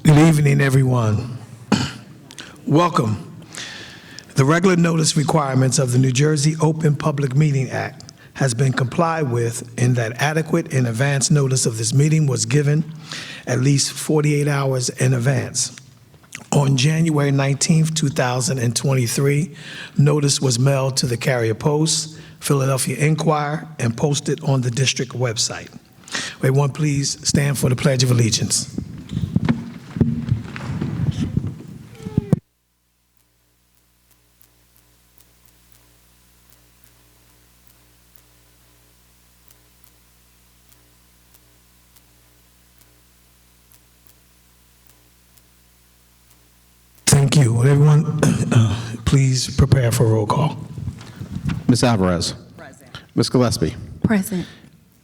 Good evening, everyone. Welcome. The regular notice requirements of the New Jersey Open Public Meeting Act has been complied with in that adequate and advance notice of this meeting was given at least 48 hours in advance. On January 19th, 2023, notice was mailed to the Carrier Post, Philadelphia Inquirer, and posted on the district website. Will everyone please stand for the Pledge of Allegiance? Thank you. Will everyone please prepare for a roll call? Ms. Alvarez. Present. Ms. Gillespie. Present.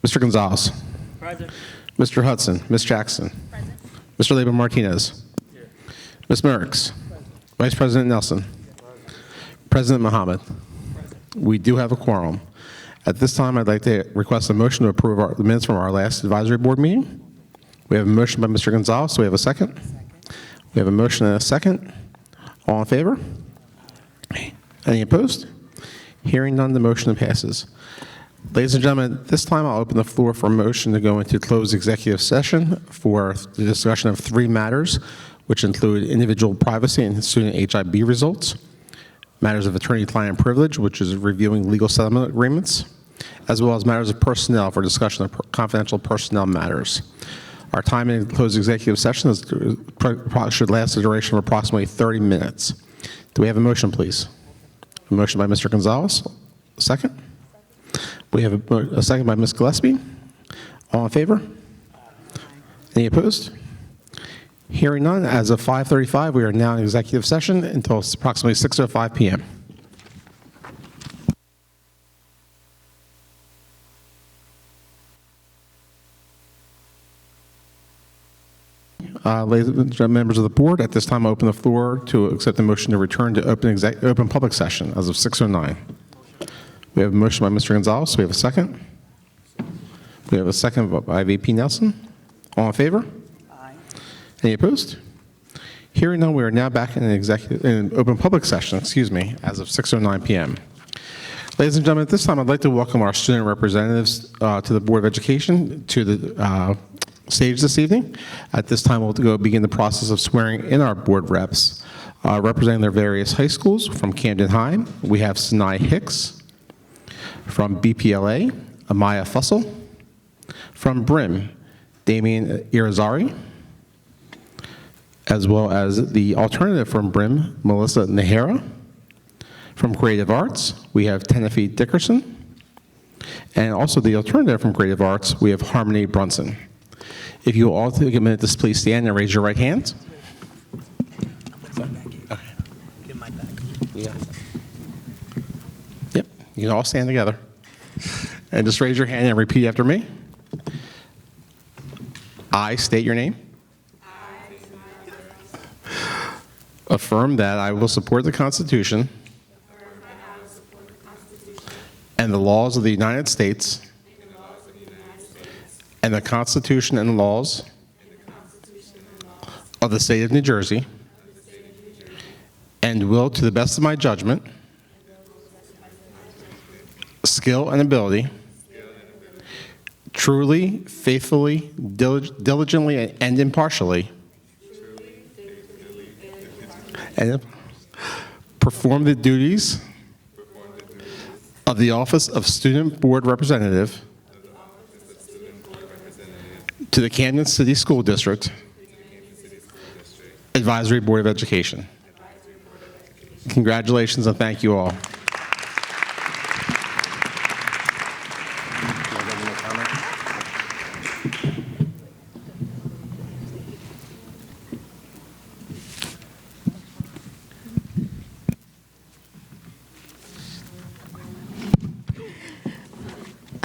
Mr. Gonzalez. Present. Mr. Hudson. Ms. Jackson. Present. Mr. Labor Martinez. Here. Ms. Merrickx. Vice President Nelson. President Mohammed. We do have a quorum. At this time, I'd like to request a motion to approve the minutes from our last advisory board meeting. We have a motion by Mr. Gonzalez. Do we have a second? We have a motion and a second. All in favor? Any opposed? Hearing none, the motion passes. Ladies and gentlemen, at this time I'll open the floor for a motion to go into closed executive session for the discussion of 3 matters, which include individual privacy and student HIB results, matters of attorney-client privilege, which is reviewing legal settlement agreements, as well as matters of personnel for discussion of confidential personnel matters. Our time in closed executive session should last a duration of approximately 30 minutes. Do we have a motion, please? A motion by Mr. Gonzalez. A second? We have a second by Ms. Gillespie. All in favor? Any opposed? Hearing none, as of 5:35, we are now in executive session until approximately 6:05 p.m. Ladies and gentlemen, members of the board, at this time I open the floor to accept the motion to return to open public session as of 6:09. We have a motion by Mr. Gonzalez. We have a second. We have a second by VP Nelson. All in favor? Aye. Any opposed? Hearing none, we are now back in open public session, as of 6:09 p.m. Ladies and gentlemen, at this time I'd like to welcome our student representatives to the Board of Education to the stage this evening. At this time, we'll go begin the process of swearing in our board reps representing their various high schools. From Camden High, we have Sinai Hicks. From BPLA, Amaya Fussell. From Brim, Damian Irizarry. As well as the alternative from Brim, Melissa Nahara. From Creative Arts, we have Tenefi Dickerson. And also the alternative from Creative Arts, we have Harmony Brunson. If you will all take a minute to please stand and raise your right hand. Okay. Give my back. Yeah. Yep, you can all stand together. And just raise your hand and repeat after me. I state your name. Affirm that I will support the Constitution and the laws of the United States and the Constitution and laws of the State of New Jersey, and will, to the best of my judgment, skill and ability, truly, faithfully, diligently, and impartially, and perform the duties of the office of Student Board Representative to the Camden City School District Advisory Board of Education. Congratulations and thank you all.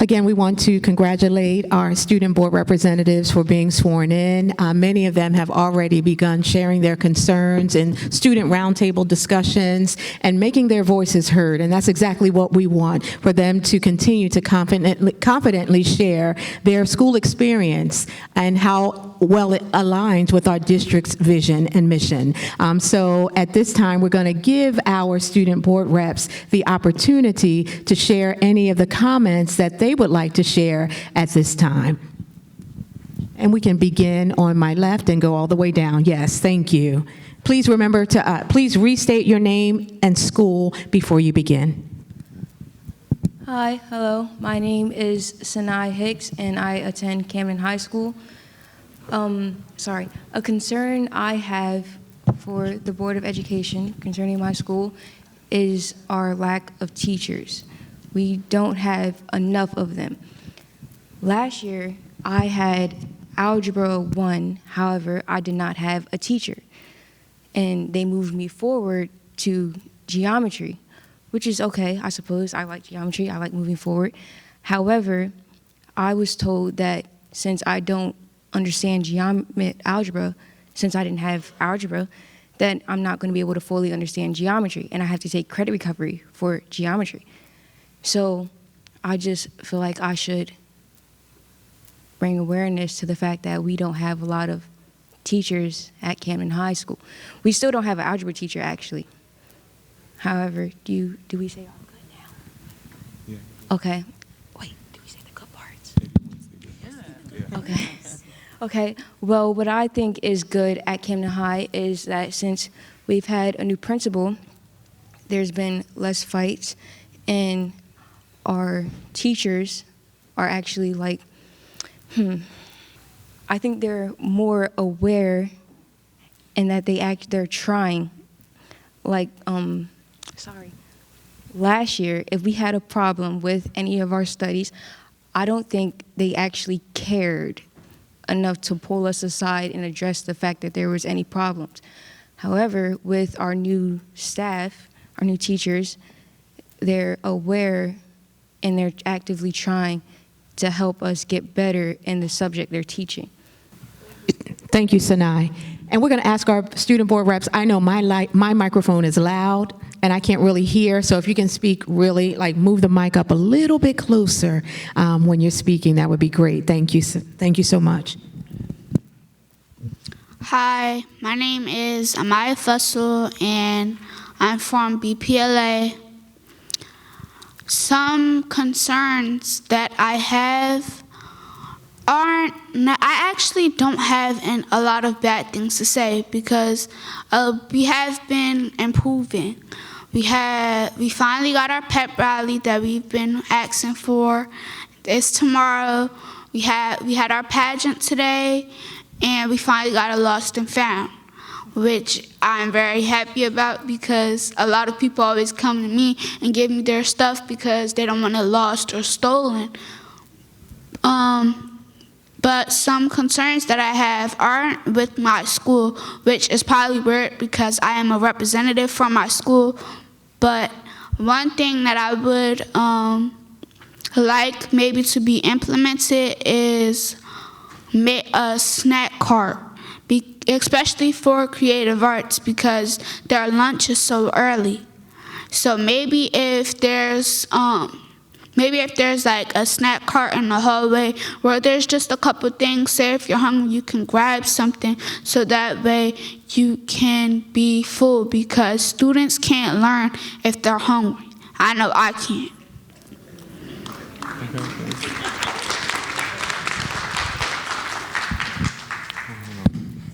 Again, we want to congratulate our student board representatives for being sworn in. Many of them have already begun sharing their concerns in student roundtable discussions and making their voices heard, and that's exactly what we want, for them to continue to confidently share their school experience and how well it aligns with our district's vision and mission. So at this time, we're going to give our student board reps the opportunity to share any of the comments that they would like to share at this time. And we can begin on my left and go all the way down. Yes, thank you. Please remember to, please restate your name and school before you begin. Hi, hello. My name is Sanai Hicks, and I attend Camden High School. A concern I have for the Board of Education concerning my school is our lack of teachers. We don't have enough of them. Last year, I had Algebra 1, however, I did not have a teacher. And they moved me forward to geometry, which is okay, I suppose. I like geometry, I like moving forward. However, I was told that since I don't understand algebra, since I didn't have algebra, that I'm not going to be able to fully understand geometry, and I have to take credit recovery for geometry. So I just feel like I should bring awareness to the fact that we don't have a lot of teachers at Camden High School. We still don't have an algebra teacher, actually. However, do we say all good now? Yeah. Okay. Wait, do we say the good parts? Yeah. Okay. Okay. Well, what I think is good at Camden High is that since we've had a new principal, there's been less fights, and our teachers are actually like, I think they're more aware, and that they're trying. Like, last year, if we had a problem with any of our studies, I don't think they actually cared enough to pull us aside and address the fact that there was any problems. However, with our new staff, our new teachers, they're aware and they're actively trying to help us get better in the subject they're teaching. Thank you, Sanai. And we're going to ask our student board reps. I know my microphone is loud and I can't really hear, so if you can speak really, like move the mic up a little bit closer when you're speaking, that would be great. Thank you. Thank you so much. Hi, my name is Amaya Fussell, and I'm from BPLA. Some concerns that I have I actually don't have a lot of bad things to say, because we have been improving. We finally got our pep rally that we've been asking for. It's tomorrow. We had our pageant today, and we finally got a lost and found, which I'm very happy about, because a lot of people always come to me and give me their stuff because they don't want it lost or stolen. But some concerns that I have aren't with my school, which is probably weird because I am a representative from my school. But one thing that I would like maybe to be implemented is a snack cart, especially for creative arts, because their lunch is so early. So maybe if there's like a snack cart in the hallway where there's just a couple things, say if you're hungry you can grab something, so that way you can be full, because students can't learn if they're hungry. I know I can't.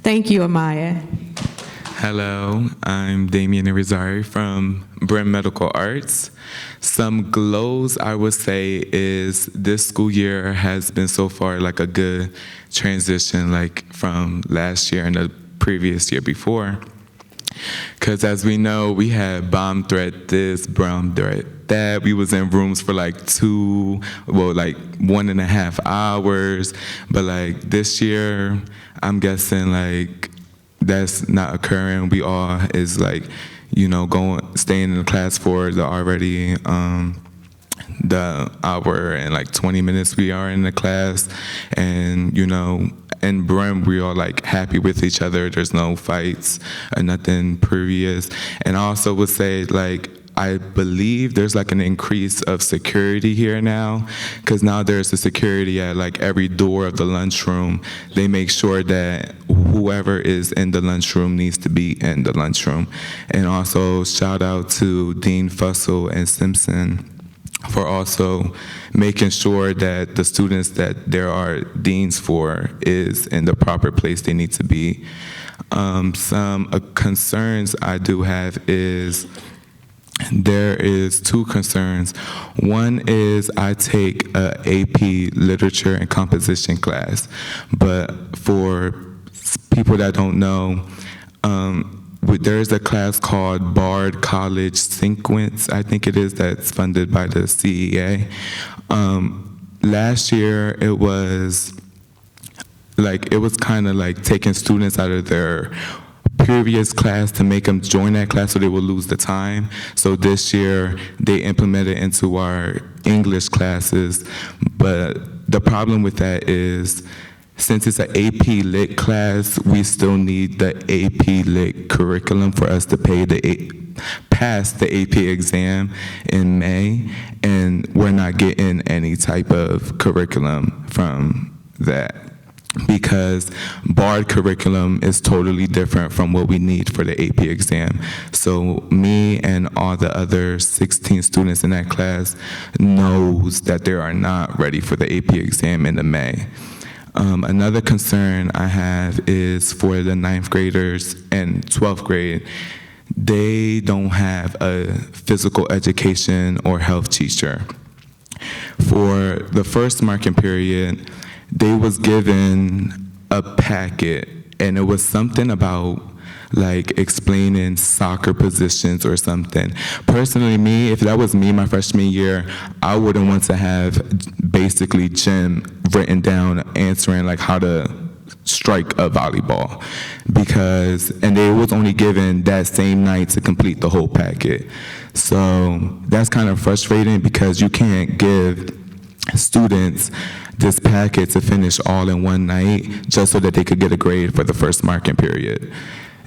Thank you, Amaya. Hello, I'm Damian Irizarry from Brim Medical Arts. Some glows I would say is this school year has been so far like a good transition, like from last year and the previous year before. Because as we know, we had bomb threat this, bomb threat that. We was in rooms for like 1.5 hours. But like this year, I'm guessing like that's not occurring. We all is like, staying in the class for the already the hour and like 20 minutes we are in the class. And, you know, in Brim, we are like happy with each other. There's no fights or nothing previous. And I also would say, like, I believe there's like an increase of security here now, because now there's a security at like every door of the lunchroom. They make sure that whoever is in the lunchroom needs to be in the lunchroom. And also shout out to Dean Fussell and Simpson for also making sure that the students that there are deans for is in the proper place they need to be. Some concerns I do have is, there is two concerns. One is I take a AP Literature and Composition class, but for people that don't know, there's a class called Bard College Sequence, I think it is, that's funded by the CEA. Last year it was kind of like taking students out of their previous class to make them join that class so they will lose the time. So this year they implemented into our English classes, but the problem with that is, since it's an AP Lit class, we still need the AP Lit curriculum for us to pass the AP exam in May, and we're not getting any type of curriculum from that, because BARD curriculum is totally different from what we need for the AP exam. So me and all the other 16 students in that class knows that they are not ready for the AP exam in the May. Another concern I have is for the 9th graders and 12th grade. They don't have a physical education or health teacher. For the first marking period, they was given a packet, and it was something about like explaining soccer positions or something. Personally, me, if that was me my freshman year, I wouldn't want to have basically gym written down answering like how to strike a volleyball, and they was only given that same night to complete the whole packet. So that's kind of frustrating, because you can't give students this packet to finish all in one night just so that they could get a grade for the first marking period.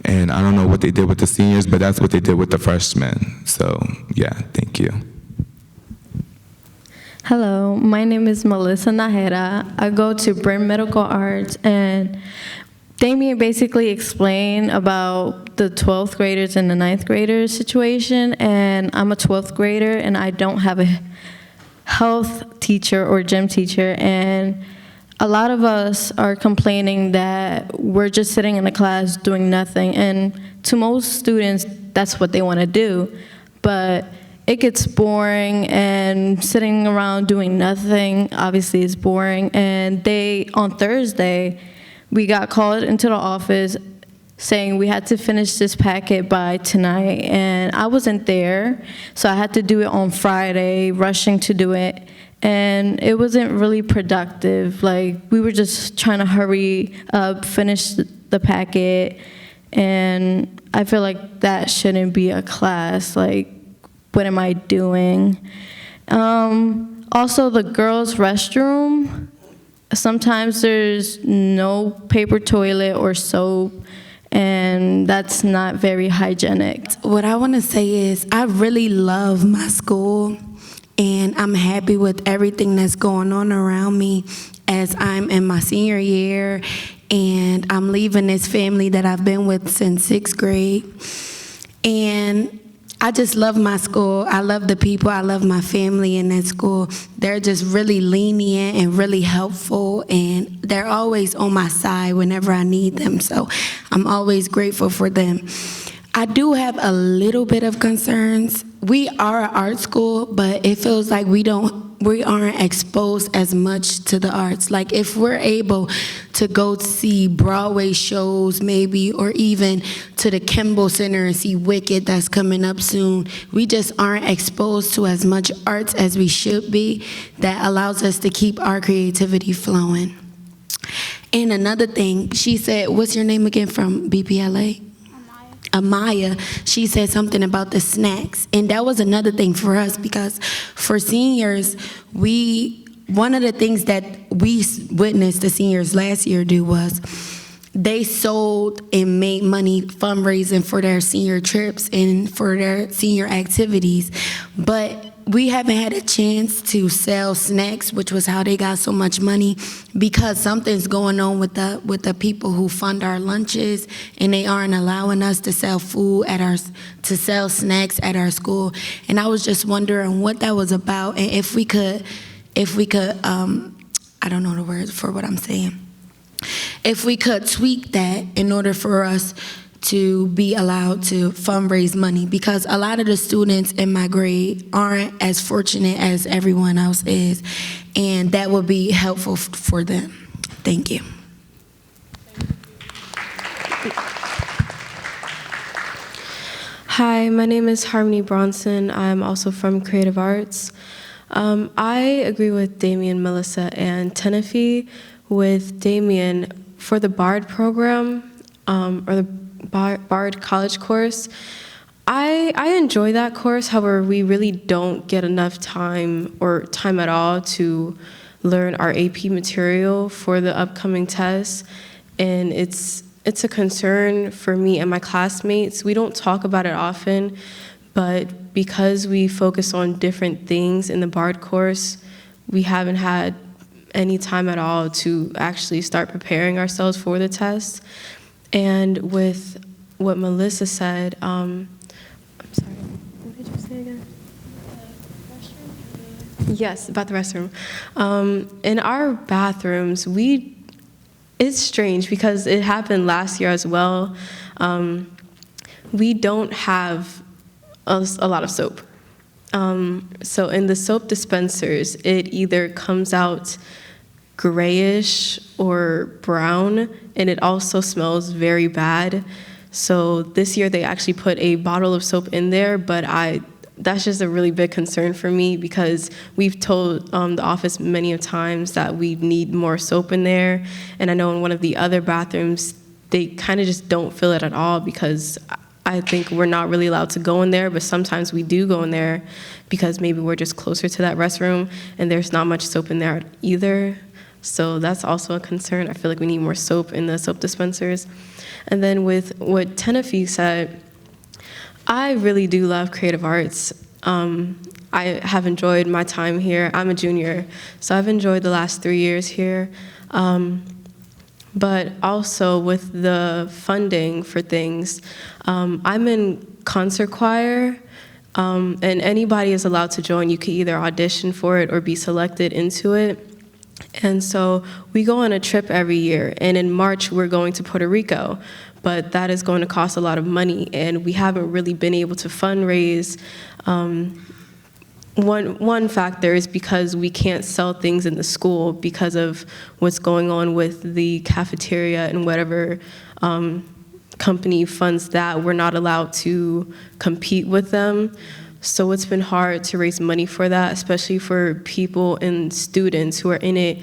And I don't know what they did with the seniors, but that's what they did with the freshmen. So yeah, thank you. Hello, my name is Melissa Najera. I go to Brim Medical Arts, and Damien basically explained about the 12th graders and the 9th graders situation, and I'm a 12th grader, and I don't have a health teacher or gym teacher, and a lot of us are complaining that we're just sitting in the class doing nothing, and to most students, that's what they want to do, but it gets boring, and sitting around doing nothing obviously is boring. And on Thursday, we got called into the office saying we had to finish this packet by tonight, and I wasn't there, so I had to do it on Friday, rushing to do it, and it wasn't really productive. Like, we were just trying to hurry up, finish the packet, and I feel like that shouldn't be a class. Like, what am I doing? Also, the girls' restroom, sometimes there's no paper toilet or soap, and that's not very hygienic. What I want to say is I really love my school, and I'm happy with everything that's going on around me as I'm in my senior year, and I'm leaving this family that I've been with since 6th grade. And I just love my school. I love the people. I love my family in that school. They're just really lenient and really helpful, and they're always on my side whenever I need them. So I'm always grateful for them. I do have a little bit of concerns. We are an art school, but it feels like we aren't exposed as much to the arts. Like, if we're able to go see Broadway shows maybe, or even to the Kimball Center and see Wicked that's coming up soon, we just aren't exposed to as much arts as we should be. That allows us to keep our creativity flowing. And another thing, she said, what's your name again from BPLA? Amaya, she said something about the snacks. And that was another thing for us, because for seniors, one of the things that we witnessed the seniors last year do was they sold and made money fundraising for their senior trips and for their senior activities. But we haven't had a chance to sell snacks, which was how they got so much money, because something's going on with the people who fund our lunches, and they aren't allowing us to sell to sell snacks at our school. And I was just wondering what that was about, and if we could, I don't know the words for what I'm saying. If we could tweak that in order for us to be allowed to fundraise money, because a lot of the students in my grade aren't as fortunate as everyone else is, and that would be helpful for them. Thank you. Hi, my name is Harmony Bronson. I'm also from Creative Arts. I agree with Damien, Melissa, and Tenefi. With Damien, for the BARD program, or the BARD college course, I enjoy that course. However, we really don't get enough time or time at all to learn our AP material for the upcoming tests, and it's a concern for me and my classmates. We don't talk about it often, but because we focus on different things in the BARD course, we haven't had any time at all to actually start preparing ourselves for the test. And with what Melissa said, I'm sorry, what did you say again? Yes, about the restroom. In our bathrooms, it's strange because it happened last year as well. We don't have a lot of soap. So in the soap dispensers, it either comes out grayish or brown, and it also smells very bad. So this year they actually put a bottle of soap in there, but that's just a really big concern for me, because we've told the office many times that we need more soap in there. And I know in one of the other bathrooms, they kind of just don't fill it at all, because I think we're not really allowed to go in there, but sometimes we do go in there because maybe we're just closer to that restroom and there's not much soap in there either. So that's also a concern. I feel like we need more soap in the soap dispensers. And then with what Tenefi said, I really do love creative arts. I have enjoyed my time here. I'm a junior, so I've enjoyed the last 3 years here. But also with the funding for things, I'm in concert choir, and anybody is allowed to join. You can either audition for it or be selected into it. And so we go on a trip every year, and in March we're going to Puerto Rico, but that is going to cost a lot of money, and we haven't really been able to fundraise. One factor is because we can't sell things in the school because of what's going on with the cafeteria and whatever company funds that. We're not allowed to compete with them. So it's been hard to raise money for that, especially for people and students who are in it,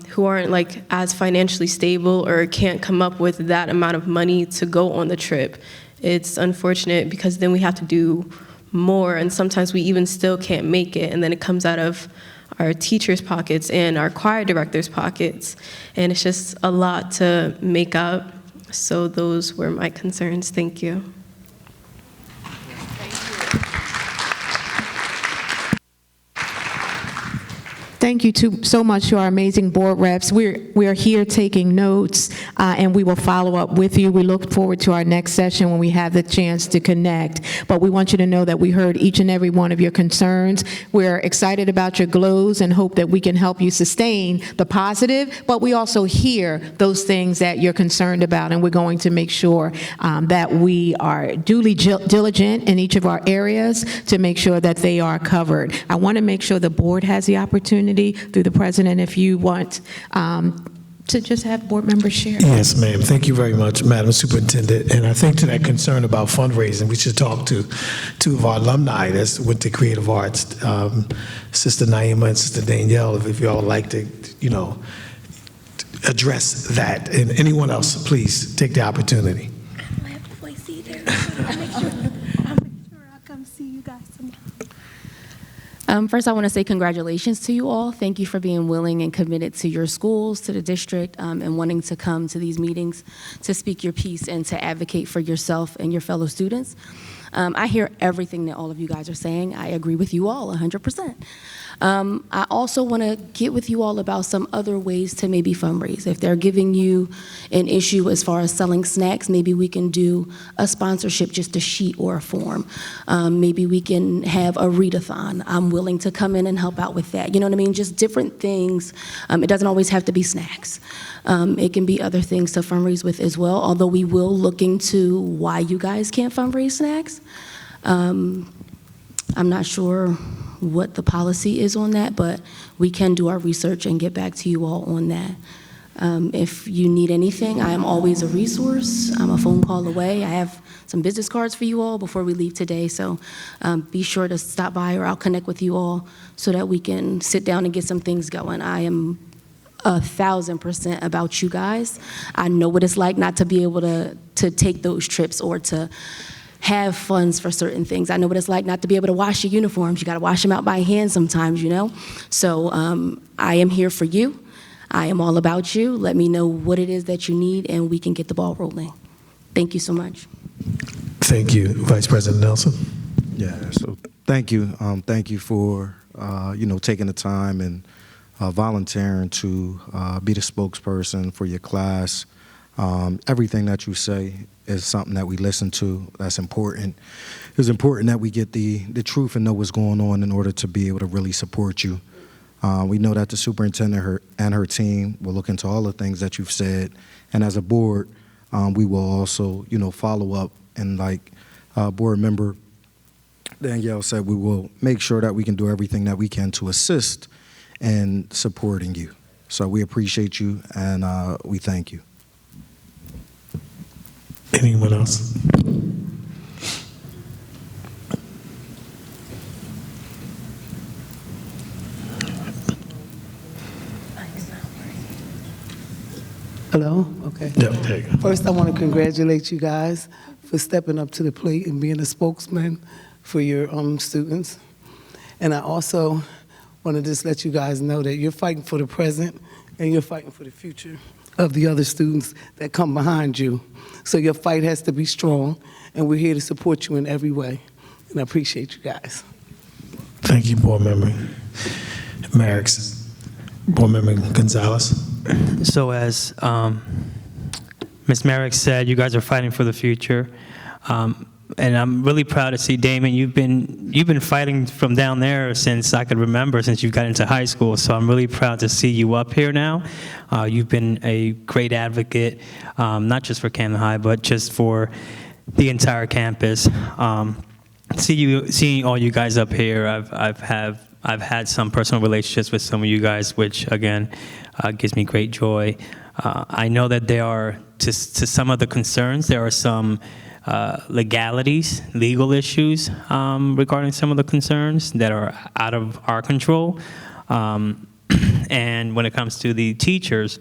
who aren't like as financially stable or can't come up with that amount of money to go on the trip. It's unfortunate because then we have to do more, and sometimes we even still can't make it, and then it comes out of our teachers' pockets and our choir directors' pockets, and it's just a lot to make up. So those were my concerns. Thank you. Thank you so much to our amazing board reps. We are here taking notes, and we will follow up with you. We look forward to our next session when we have the chance to connect. But we want you to know that we heard each and every one of your concerns. We're excited about your glows and hope that we can help you sustain the positive, but we also hear those things that you're concerned about, and we're going to make sure that we are duly diligent in each of our areas to make sure that they are covered. I want to make sure the board has the opportunity through the president, if you want to just have board members share. Yes, ma'am. Thank you very much, Madam Superintendent. And I think to that concern about fundraising, we should talk to two of our alumni that went to Creative Arts, Sister Naima and Sister Danielle, if you all would like to, address that. And anyone else, please take the opportunity. First, I want to say congratulations to you all. Thank you for being willing and committed to your schools, to the district, and wanting to come to these meetings to speak your piece and to advocate for yourself and your fellow students. I hear everything that all of you guys are saying. I agree with you all 100%. I also want to get with you all about some other ways to maybe fundraise. If they're giving you an issue as far as selling snacks, maybe we can do a sponsorship, just a sheet or a form. Maybe we can have a readathon. I'm willing to come in and help out with that. You know what I mean? Just different things. It doesn't always have to be snacks. It can be other things to fundraise with as well, although we will look into why you guys can't fundraise snacks. I'm not sure what the policy is on that, but we can do our research and get back to you all on that. If you need anything, I am always a resource. I'm a phone call away. I have some business cards for you all before we leave today, so be sure to stop by or I'll connect with you all so that we can sit down and get some things going. I am 1,000% about you guys. I know what it's like not to be able to take those trips or to have funds for certain things. I know what it's like not to be able to wash your uniforms. You got to wash them out by hand sometimes, you know? So I am here for you. I am all about you. Let me know what it is that you need and we can get the ball rolling. Thank you so much. Thank you, Vice President Nelson. Yeah, so thank you. Thank you for, taking the time and volunteering to be the spokesperson for your class. Everything that you say is something that we listen to. That's important. It's important that we get the truth and know what's going on in order to be able to really support you. We know that the superintendent and her team will look into all the things that you've said, and as a board, we will also, follow up. And like board member Danielle said, we will make sure that we can do everything that we can to assist in supporting you. So we appreciate you and we thank you. Anyone else? Hello? Okay. Yeah, there you go. First, I want to congratulate you guys for stepping up to the plate and being a spokesman for your students. And I also want to just let you guys know that you're fighting for the present and you're fighting for the future of the other students that come behind you. So your fight has to be strong, and we're here to support you in every way. And I appreciate you guys. Thank you, Board Member Marix. Board Member Gonzalez. So as Ms. Merrick said, you guys are fighting for the future. And I'm really proud to see, Damon, you've been fighting from down there since I could remember, since you got into high school. So I'm really proud to see you up here now. You've been a great advocate, not just for Camden High, but just for the entire campus. Seeing all you guys up here, I've had some personal relationships with some of you guys, which again gives me great joy. I know that there are, to some of the concerns, there are some legalities, legal issues regarding some of the concerns that are out of our control. And when it comes to the teachers,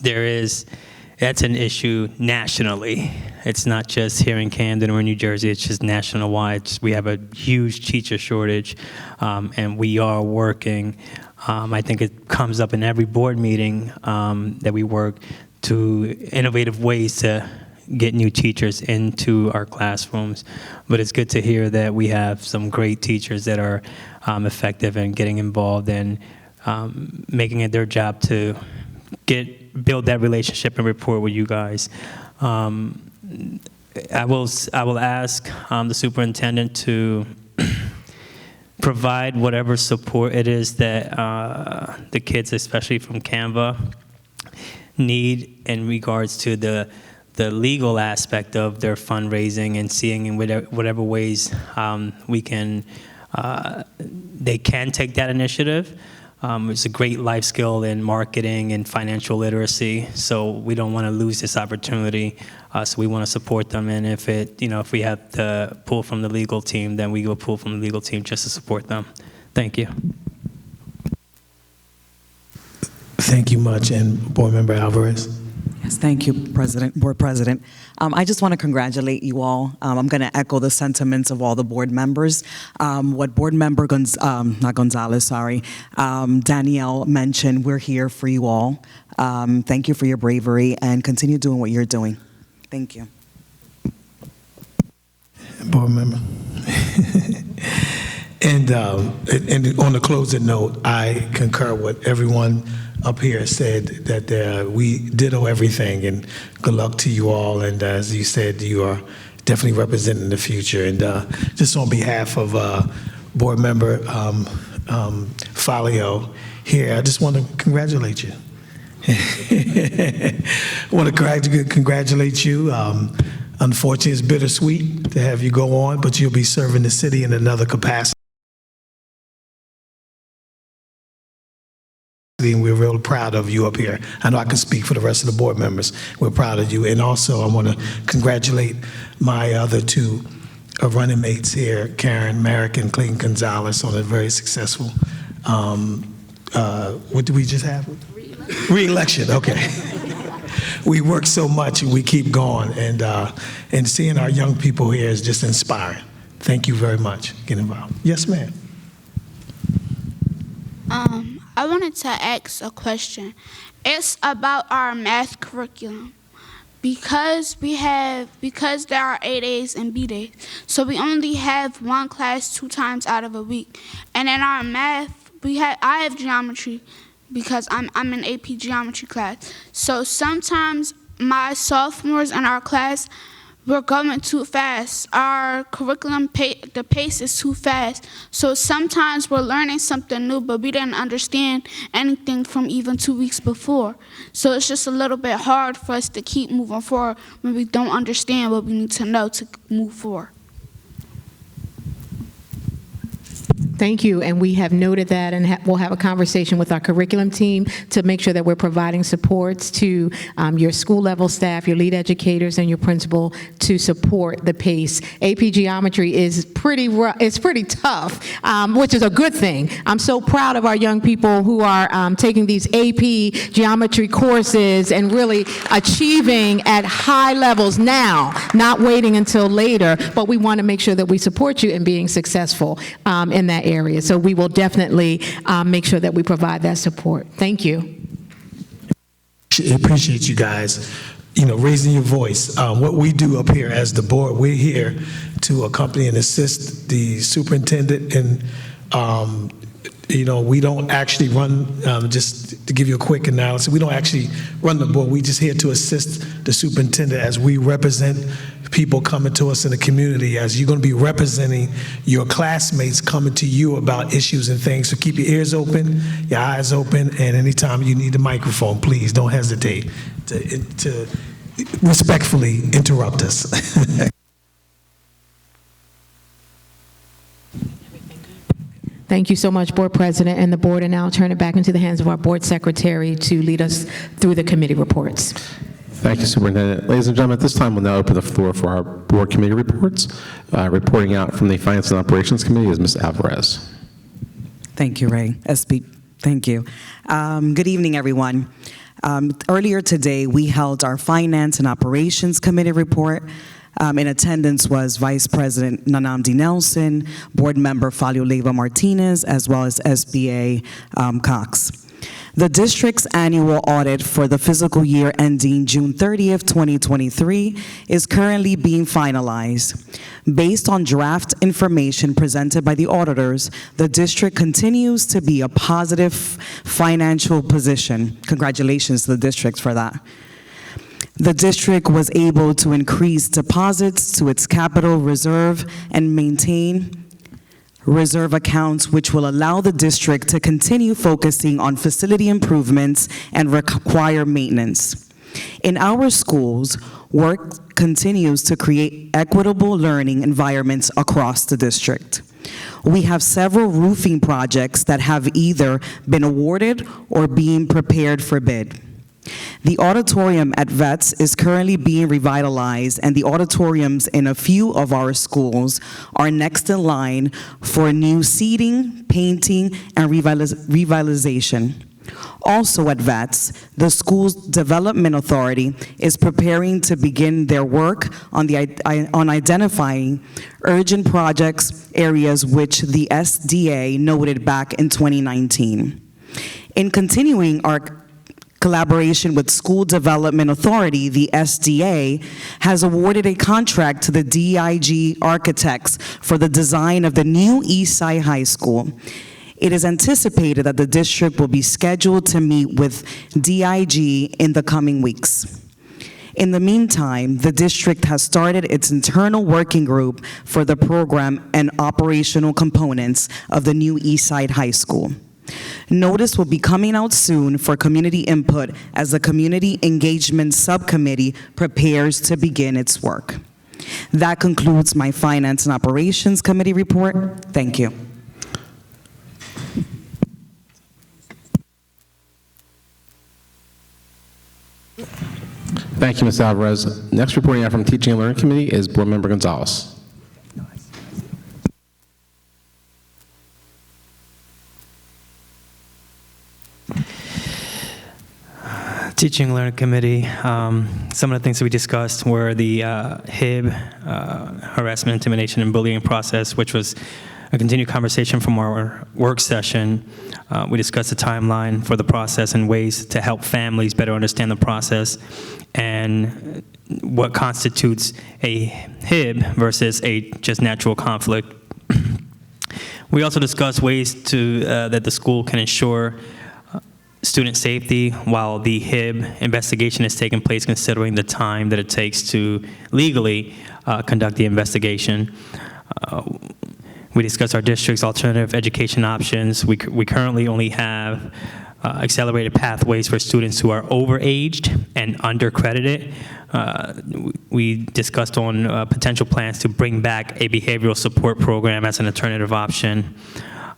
that's an issue nationally. It's not just here in Camden or in New Jersey, it's just national-wide. We have a huge teacher shortage, and we are working. I think it comes up in every board meeting that we work to innovative ways to get new teachers into our classrooms. But it's good to hear that we have some great teachers that are effective and getting involved and making it their job to build that relationship and rapport with you guys. I will ask the superintendent to provide whatever support it is that the kids, especially from Canva, need in regards to the legal aspect of their fundraising and seeing in whatever ways they can take that initiative. It's a great life skill in marketing and financial literacy, so we don't want to lose this opportunity. So we want to support them, and if we have to pull from the legal team, then we will pull from the legal team just to support them. Thank you. Thank you much, and Board Member Alvarez. Yes, thank you, Board President. I just want to congratulate you all. I'm going to echo the sentiments of all the board members. What Board Member Danielle mentioned, we're here for you all. Thank you for your bravery and continue doing what you're doing. Thank you. Board Member. And on the closing note, I concur with everyone up here said that we ditto everything, and good luck to you all. And as you said, you are definitely representing the future. And just on behalf of Board Member Falio here, I just want to congratulate you. I want to congratulate you. Unfortunately, it's bittersweet to have you go on, but you'll be serving the city in another capacity. And we're real proud of you up here. I know I can speak for the rest of the board members. We're proud of you. And also, I want to congratulate my other two running mates here, Karen Merrick and Clayton Gonzalez, on a very successful, what did we just have? Re-election, okay. We work so much and we keep going. And seeing our young people here is just inspiring. Thank you very much. Get involved. Yes, ma'am. I wanted to ask a question. It's about our math curriculum. Because there are A days and B days, so we only have one class 2 times out of a week. And in our math, I have geometry because I'm in AP geometry class. So sometimes my sophomores in our class, we're going too fast. Our curriculum, the pace is too fast. So sometimes we're learning something new, but we didn't understand anything from even 2 weeks before. So it's just a little bit hard for us to keep moving forward when we don't understand what we need to know to move forward. Thank you, and we have noted that, and we'll have a conversation with our curriculum team to make sure that we're providing supports to your school level staff, your lead educators, and your principal to support the pace. AP Geometry is pretty rough, it's pretty tough, which is a good thing. I'm so proud of our young people who are taking these AP Geometry courses and really achieving at high levels now, not waiting until later, but we want to make sure that we support you in being successful in that area. So we will definitely make sure that we provide that support. Thank you. I appreciate you guys, raising your voice. What we do up here as the board, we're here to accompany and assist the superintendent, and we don't actually run, just to give you a quick analysis, we don't actually run the board. We just here to assist the superintendent as we represent people coming to us in the community, as you're going to be representing your classmates coming to you about issues and things. So keep your ears open, your eyes open, and anytime you need a microphone, please don't hesitate to respectfully interrupt us. Thank you so much, Board President and the board, and now I'll turn it back into the hands of our board secretary to lead us through the committee reports. Thank you, Superintendent. Ladies and gentlemen, at this time, we'll now open the floor for our board committee reports. Reporting out from the Finance and Operations Committee is Ms. Alvarez. Thank you, Ray. SB, thank you. Good evening, everyone. Earlier today, we held our Finance and Operations Committee report. In attendance was Vice President Nanamdi Nelson, Board Member Falio Leyva Martinez, as well as SBA Cox. The district's annual audit for the fiscal year ending June 30th, 2023 is currently being finalized. Based on draft information presented by the auditors, the district continues to be a positive financial position. Congratulations to the district for that. The district was able to increase deposits to its capital reserve and maintain reserve accounts, which will allow the district to continue focusing on facility improvements and require maintenance. In our schools, work continues to create equitable learning environments across the district. We have several roofing projects that have either been awarded or being prepared for bid. The auditorium at VETS is currently being revitalized, and the auditoriums in a few of our schools are next in line for new seating, painting, and revitalization. Also at VETS, the school's development authority is preparing to begin their work on identifying urgent projects areas which the SDA noted back in 2019. In continuing our collaboration with School Development Authority, the SDA has awarded a contract to the DIG architects for the design of the new Eastside High School. It is anticipated that the district will be scheduled to meet with DIG in the coming weeks. In the meantime, the district has started its internal working group for the program and operational components of the new Eastside High School. Notice will be coming out soon for community input as the Community Engagement Subcommittee prepares to begin its work. That concludes my Finance and Operations Committee report. Thank you. Thank you, Ms. Alvarez. Next reporting out from Teaching and Learning Committee is Board Member Gonzalez. Teaching and Learning Committee, some of the things that we discussed were the HIB, harassment, intimidation, and bullying process, which was a continued conversation from our work session. We discussed the timeline for the process and ways to help families better understand the process and what constitutes a HIB versus a just natural conflict. We also discussed ways to that the school can ensure student safety while the HIB investigation is taking place, considering the time that it takes to legally conduct the investigation. We discussed our district's alternative education options. We currently only have accelerated pathways for students who are overaged and undercredited. We discussed on potential plans to bring back a behavioral support program as an alternative option,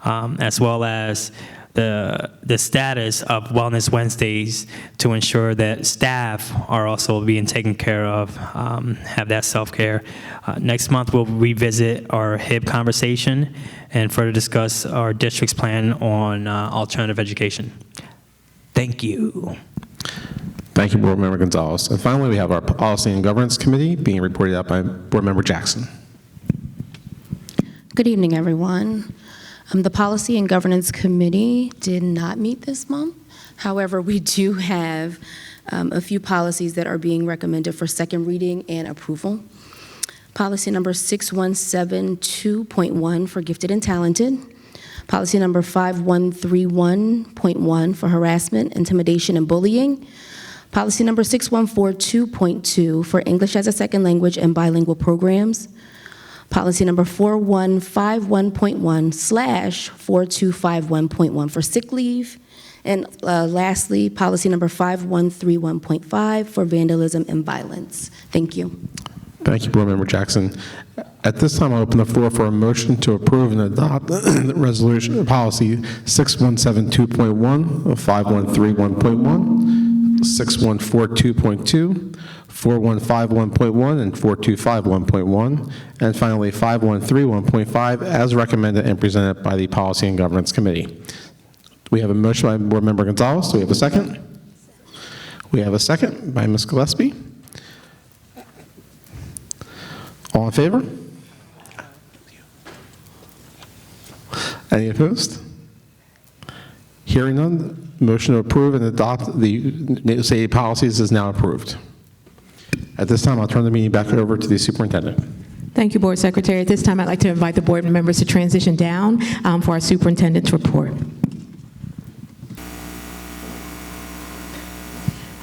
as well as the status of Wellness Wednesdays to ensure that staff are also being taken care of, have that self-care. Next month, we'll revisit our HIB conversation and further discuss our district's plan on alternative education. Thank you. Thank you, Board Member Gonzalez. And finally, we have our Policy and Governance Committee being reported out by Board Member Jackson. Good evening, everyone. The Policy and Governance Committee did not meet this month. However, we do have a few policies that are being recommended for second reading and approval. Policy number 6172.1 for gifted and talented. Policy number 5131.1 for harassment, intimidation, and bullying. Policy number 6142.2 for English as a second language and bilingual programs. Policy number 4151/4251.1 for sick leave. And lastly, policy number 5131.5 for vandalism and violence. Thank you. Thank you, Board Member Jackson. At this time, I'll open the floor for a motion to approve and adopt resolution policy 6172.1, 5131.1, 6142.2, 4151.1 and 4251.1, and finally 5131.5 as recommended and presented by the Policy and Governance Committee. We have a motion by Board Member Gonzalez. Do we have a second? We have a second by Ms. Gillespie. All in favor? Any opposed? Hearing none, motion to approve and adopt the stated policies is now approved. At this time, I'll turn the meeting back over to the superintendent. Thank you, Board Secretary. At this time, I'd like to invite the board members to transition down for our superintendent's report.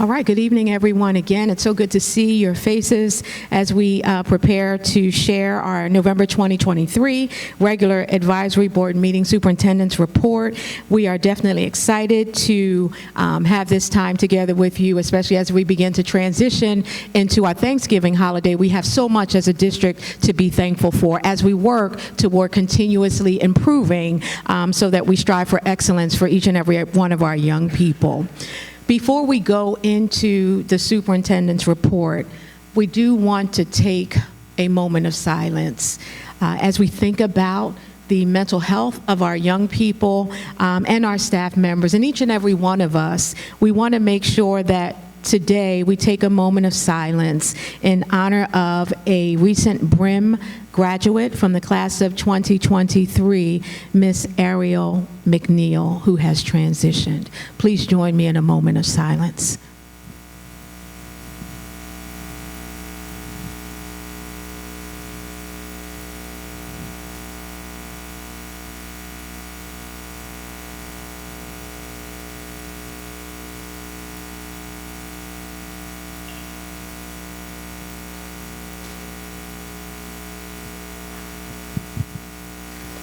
All right, good evening, everyone. Again, it's so good to see your faces as we prepare to share our November 2023 regular advisory board meeting superintendent's report. We are definitely excited to have this time together with you, especially as we begin to transition into our Thanksgiving holiday. We have so much as a district to be thankful for as we work toward continuously improving so that we strive for excellence for each and every one of our young people. Before we go into the superintendent's report, we do want to take a moment of silence as we think about the mental health of our young people and our staff members, and each and every one of us. We want to make sure that today we take a moment of silence in honor of a recent BRIM graduate from the class of 2023, Miss ARIEL McNEIL, who has transitioned. Please join me in a moment of silence.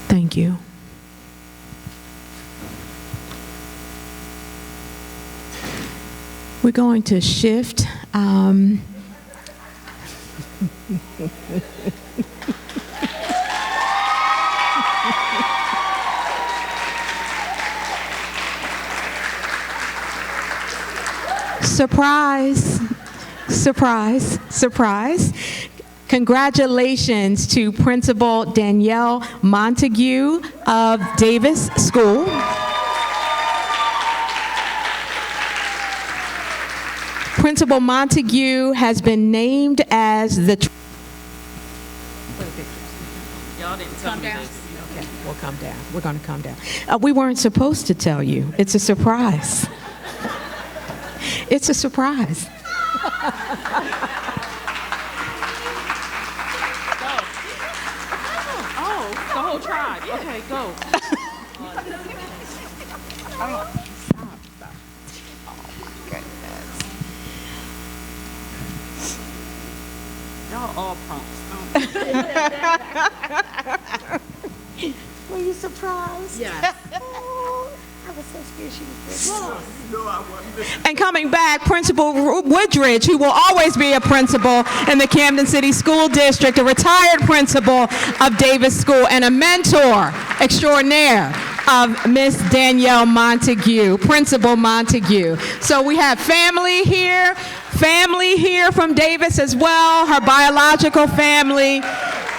Thank you. We're going to shift. Surprise, surprise, surprise. Congratulations to Principal Danielle Montague of Davis School. Principal Montague has been named as the... Y'all didn't tell me this. Okay, we'll come down. We're going to come down. We weren't supposed to tell you. It's a surprise. It's a surprise. The whole tribe. Okay, go. Y'all all prompts. Were you surprised? Yes. I was so scared she was No, I wasn't. And coming back, Principal Woodridge, who will always be a principal in the Camden City School District, a retired principal of Davis School, and a mentor extraordinaire of Miss Danielle Montague, Principal Montague. So we have family here from Davis as well, her biological family.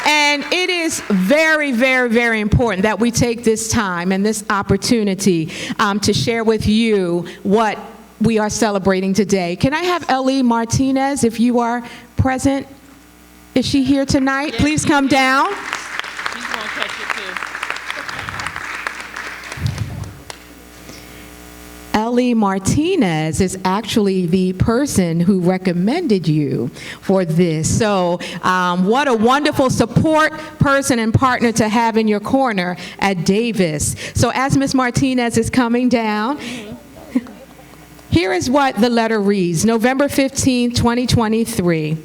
And it is very, very, very important that we take this time and this opportunity to share with you what we are celebrating today. Can I have Ellie Martinez, if you are present? Is she here tonight? Yes. Please come down. She's going to catch it too. Ellie Martinez is actually the person who recommended you for this. So what a wonderful support person and partner to have in your corner at Davis. So as Ms. Martinez is coming down, here is what the letter reads. November 15, 2023.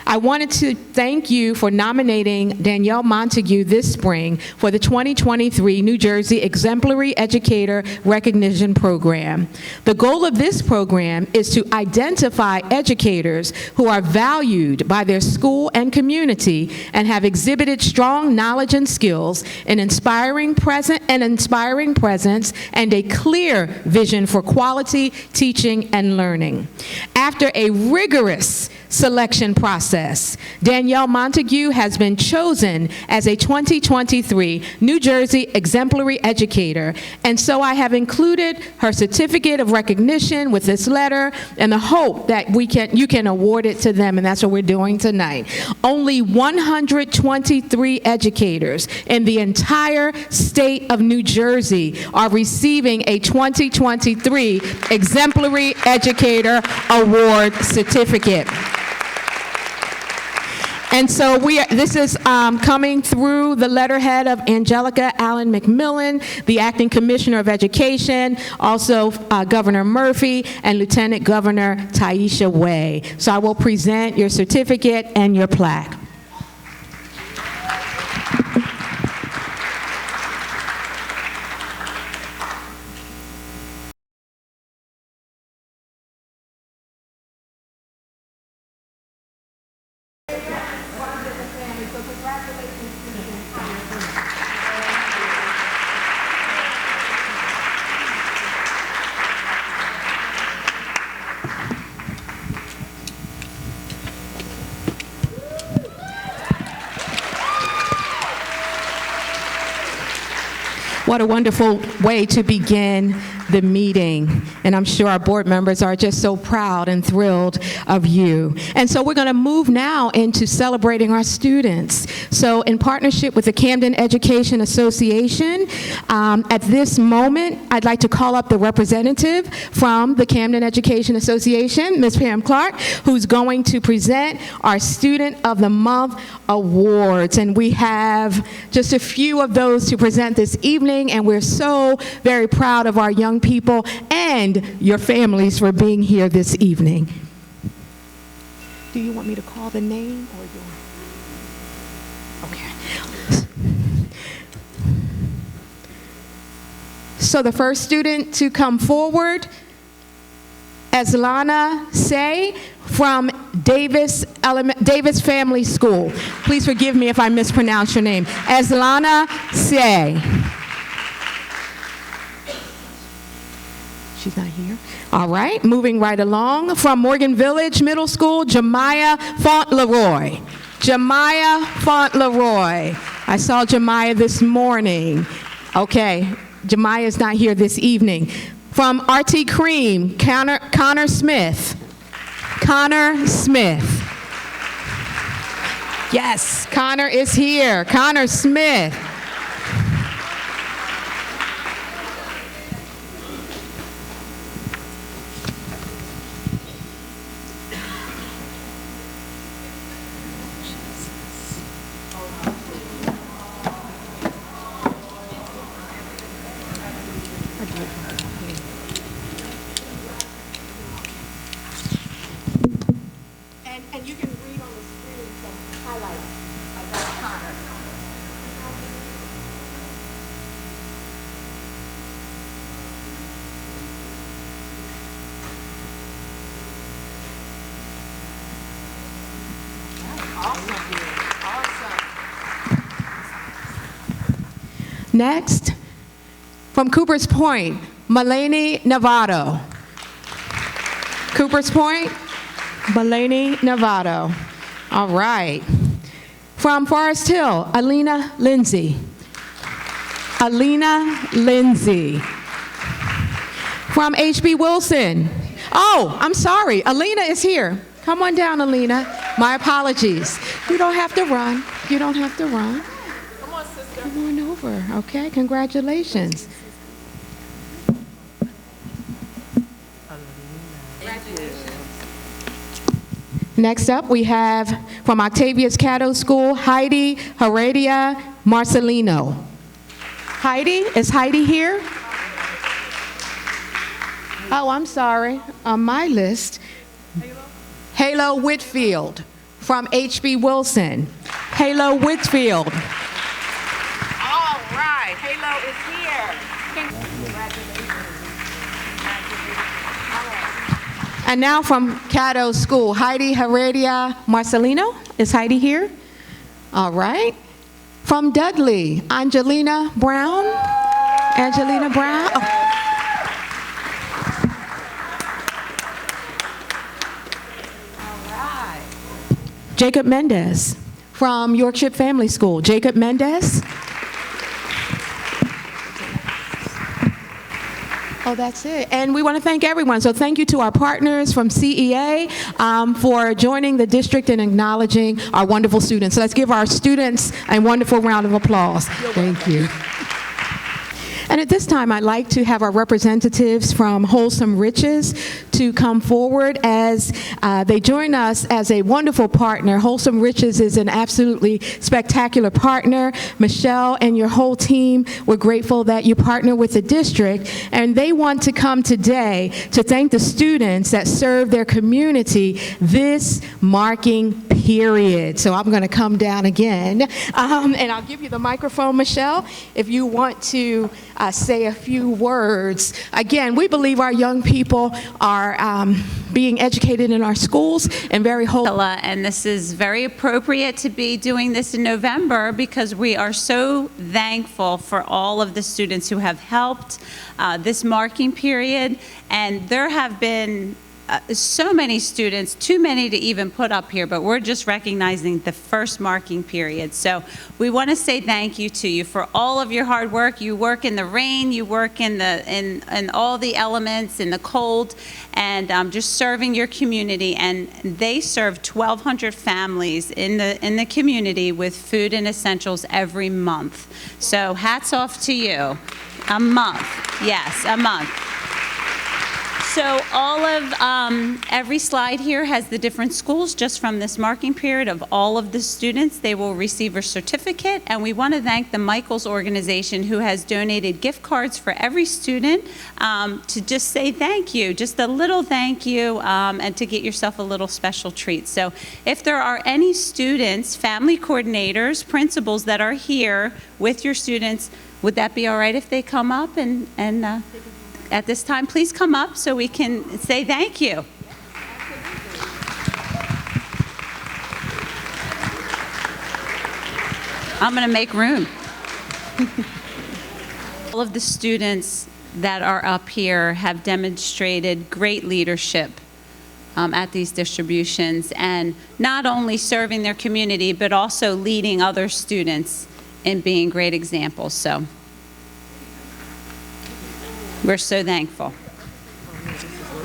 I wanted to thank you for nominating Danielle Montague this spring for the 2023 New Jersey Exemplary Educator Recognition Program. The goal of this program is to identify educators who are valued by their school and community and have exhibited strong knowledge and skills, an inspiring presence and a clear vision for quality teaching and learning. After a rigorous selection process, Danielle Montague has been chosen as a 2023 New Jersey Exemplary Educator, and so I have included her certificate of recognition with this letter in the hope that you can award it to them, and that's what we're doing tonight. Only 123 educators in the entire state of New Jersey are receiving a 2023 Exemplary Educator Award certificate. And so this is coming through the letterhead of Angelica Allen McMillan, the Acting Commissioner of Education, also Governor Murphy, and Lieutenant Governor Taisha Way. So I will present your certificate and your plaque. What a wonderful way to begin the meeting. And I'm sure our board members are just so proud and thrilled of you. And so we're going to move now into celebrating our students. So in partnership with the Camden Education Association, at this moment, I'd like to call up the representative from the Camden Education Association, Ms. Pam Clark, who's going to present our Student of the Month awards. And we have just a few of those to present this evening, and we're so very proud of our young people and your families for being here this evening. Do you want me to call the name or okay. So the first student to come forward, Eslana Say from Davis Family School. Please forgive me if I mispronounce your name. Eslana Say. She's not here. All right, moving right along. From Morgan Village Middle School, Jemiah Fauntleroy. Jemiah Fauntleroy. I saw Jemiah this morning. Okay, Jemiah is not here this evening. From RT Cream, Connor Smith. Connor Smith. Yes, Connor is here. Connor Smith. And you can read on the screen some highlights about Connor. Awesome. Next, from Coopers Point, Maleni Novato. Coopers Point, Maleni Novato. All right. From Forest Hill, Alina Lindsay. Alina Lindsay. From HB Wilson. Oh, I'm sorry. Alina is here. Come on down, Alina. My apologies. You don't have to run. You don't have to run. Come on, sister. Come on over. Okay, congratulations. Next up, we have from Octavius Caddo School, Heidi Heredia Marcelino. Heidi, is Heidi here? Oh, I'm sorry. On my list, Halo Whitfield from HB Wilson. Halo Whitfield. All right, Halo is here. Congratulations. And now from Caddo School, Heidi Heredia Marcelino. Is Heidi here? All right. From Dudley, Angelina Brown. Angelina Brown. Oh. Jacob Mendez from Yorkshire Family School. Jacob Mendez. Oh, that's it. And we want to thank everyone. So thank you to our partners from CEA for joining the district and acknowledging our wonderful students. So let's give our students a wonderful round of applause. Thank you. And at this time, I'd like to have our representatives from Wholesome Riches to come forward as they join us as a wonderful partner. Wholesome Riches is an absolutely spectacular partner. Michelle and your whole team, we're grateful that you partner with the district, and they want to come today to thank the students that serve their community this marking period. So I'm going to come down again, and I'll give you the microphone, Michelle, if you want to say a few words. Again, we believe our young people are being educated in our schools and very whole. And this is very appropriate to be doing this in November because we are so thankful for all of the students who have helped this marking period. And there have been so many students, too many to even put up here, but we're just recognizing the first marking period. So we want to say thank you to you for all of your hard work. You work in the rain, you work in all the elements, in the cold, and just serving your community. And they serve 1,200 families in the community with food and essentials every month. So hats off to you. A month, yes, a month. So all of, every slide here has the different schools just from this marking period of all of the students. They will receive a certificate, and we want to thank the Michaels organization who has donated gift cards for every student to just say thank you, just a little thank you, and to get yourself a little special treat. So if there are any students, family coordinators, principals that are here with your students, would that be all right if they come up and at this time, please come up so we can say thank you. I'm going to make room. All of the students that are up here have demonstrated great leadership at these distributions, and not only serving their community, but also leading other students in being great examples. So we're so thankful.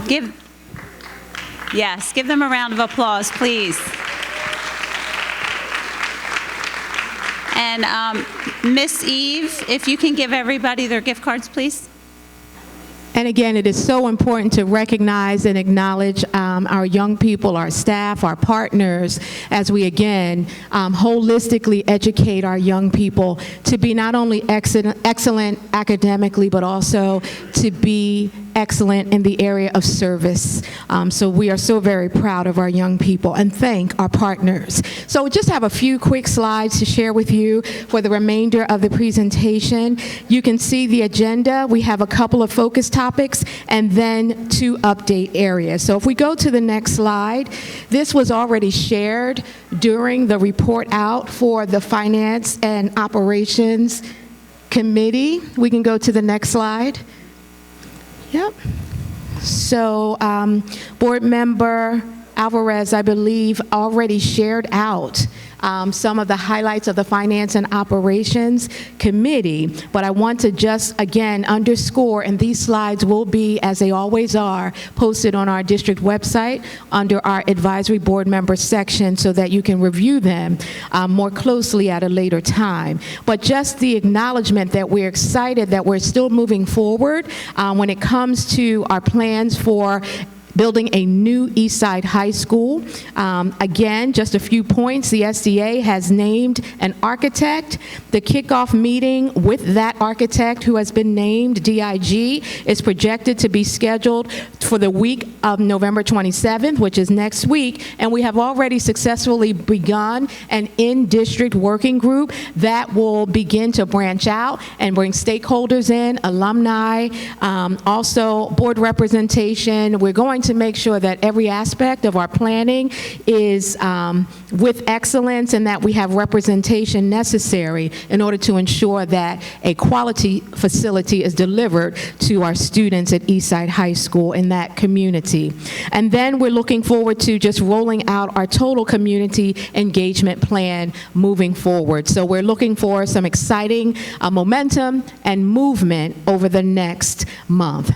Give them a round of applause, please. And Miss Eve, if you can give everybody their gift cards, please. And again, it is so important to recognize and acknowledge our young people, our staff, our partners, as we again holistically educate our young people to be not only excellent academically, but also to be excellent in the area of service. So we are so very proud of our young people and thank our partners. So we just have a few quick slides to share with you for the remainder of the presentation. You can see the agenda. We have a couple of focus topics and then 2 update areas. So if we go to the next slide, this was already shared during the report out for the Finance and Operations Committee. We can go to the next slide. Yep. So Board Member Alvarez, I believe, already shared out some of the highlights of the Finance and Operations Committee, but I want to just again underscore, and these slides will be, as they always are, posted on our district website under our advisory board member section so that you can review them more closely at a later time. But just the acknowledgement that we're excited that we're still moving forward when it comes to our plans for building a new Eastside High School. Again, just a few points. The SDA has named an architect. The kickoff meeting with that architect who has been named, DIG, is projected to be scheduled for the week of November 27th, which is next week, and we have already successfully begun an in-district working group that will begin to branch out and bring stakeholders in, alumni, also board representation. We're going to make sure that every aspect of our planning is with excellence and that we have representation necessary in order to ensure that a quality facility is delivered to our students at Eastside High School in that community. And then we're looking forward to just rolling out our total community engagement plan moving forward. So we're looking for some exciting momentum and movement over the next month.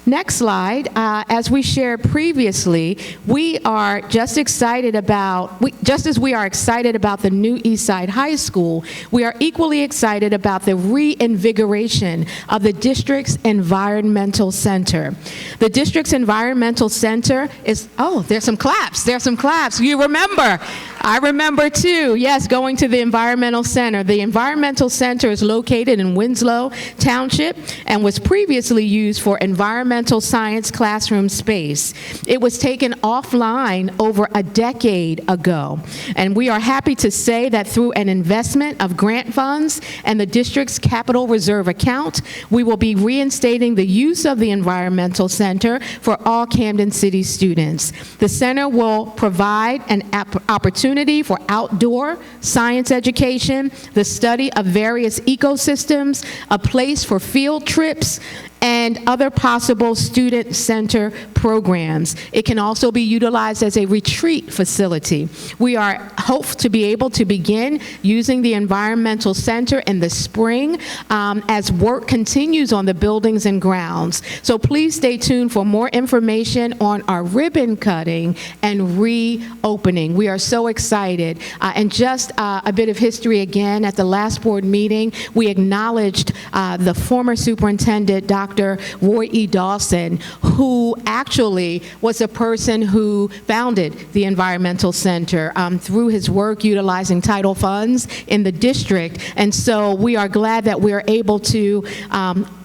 Next slide. As we shared previously, we are just excited about, just as we are excited about the new Eastside High School, we are equally excited about the reinvigoration of the district's environmental center. The district's environmental center is, oh, there's some claps. There's some claps. You remember. I remember too, yes, going to the environmental center. The environmental center is located in Winslow Township and was previously used for environmental science classroom space. It was taken offline over a decade ago. And we are happy to say that through an investment of grant funds and the district's capital reserve account, we will be reinstating the use of the environmental center for all Camden City students. The center will provide an opportunity for outdoor science education, the study of various ecosystems, a place for field trips, and other possible student center programs. It can also be utilized as a retreat facility. We are hopeful to be able to begin using the environmental center in the spring as work continues on the buildings and grounds. So please stay tuned for more information on our ribbon cutting and reopening. We are so excited. And just a bit of history again, at the last board meeting, we acknowledged the former superintendent, Dr. Roy E. Dawson, who actually was the person who founded the Environmental Center through his work utilizing title funds in the district. And so we are glad that we are able to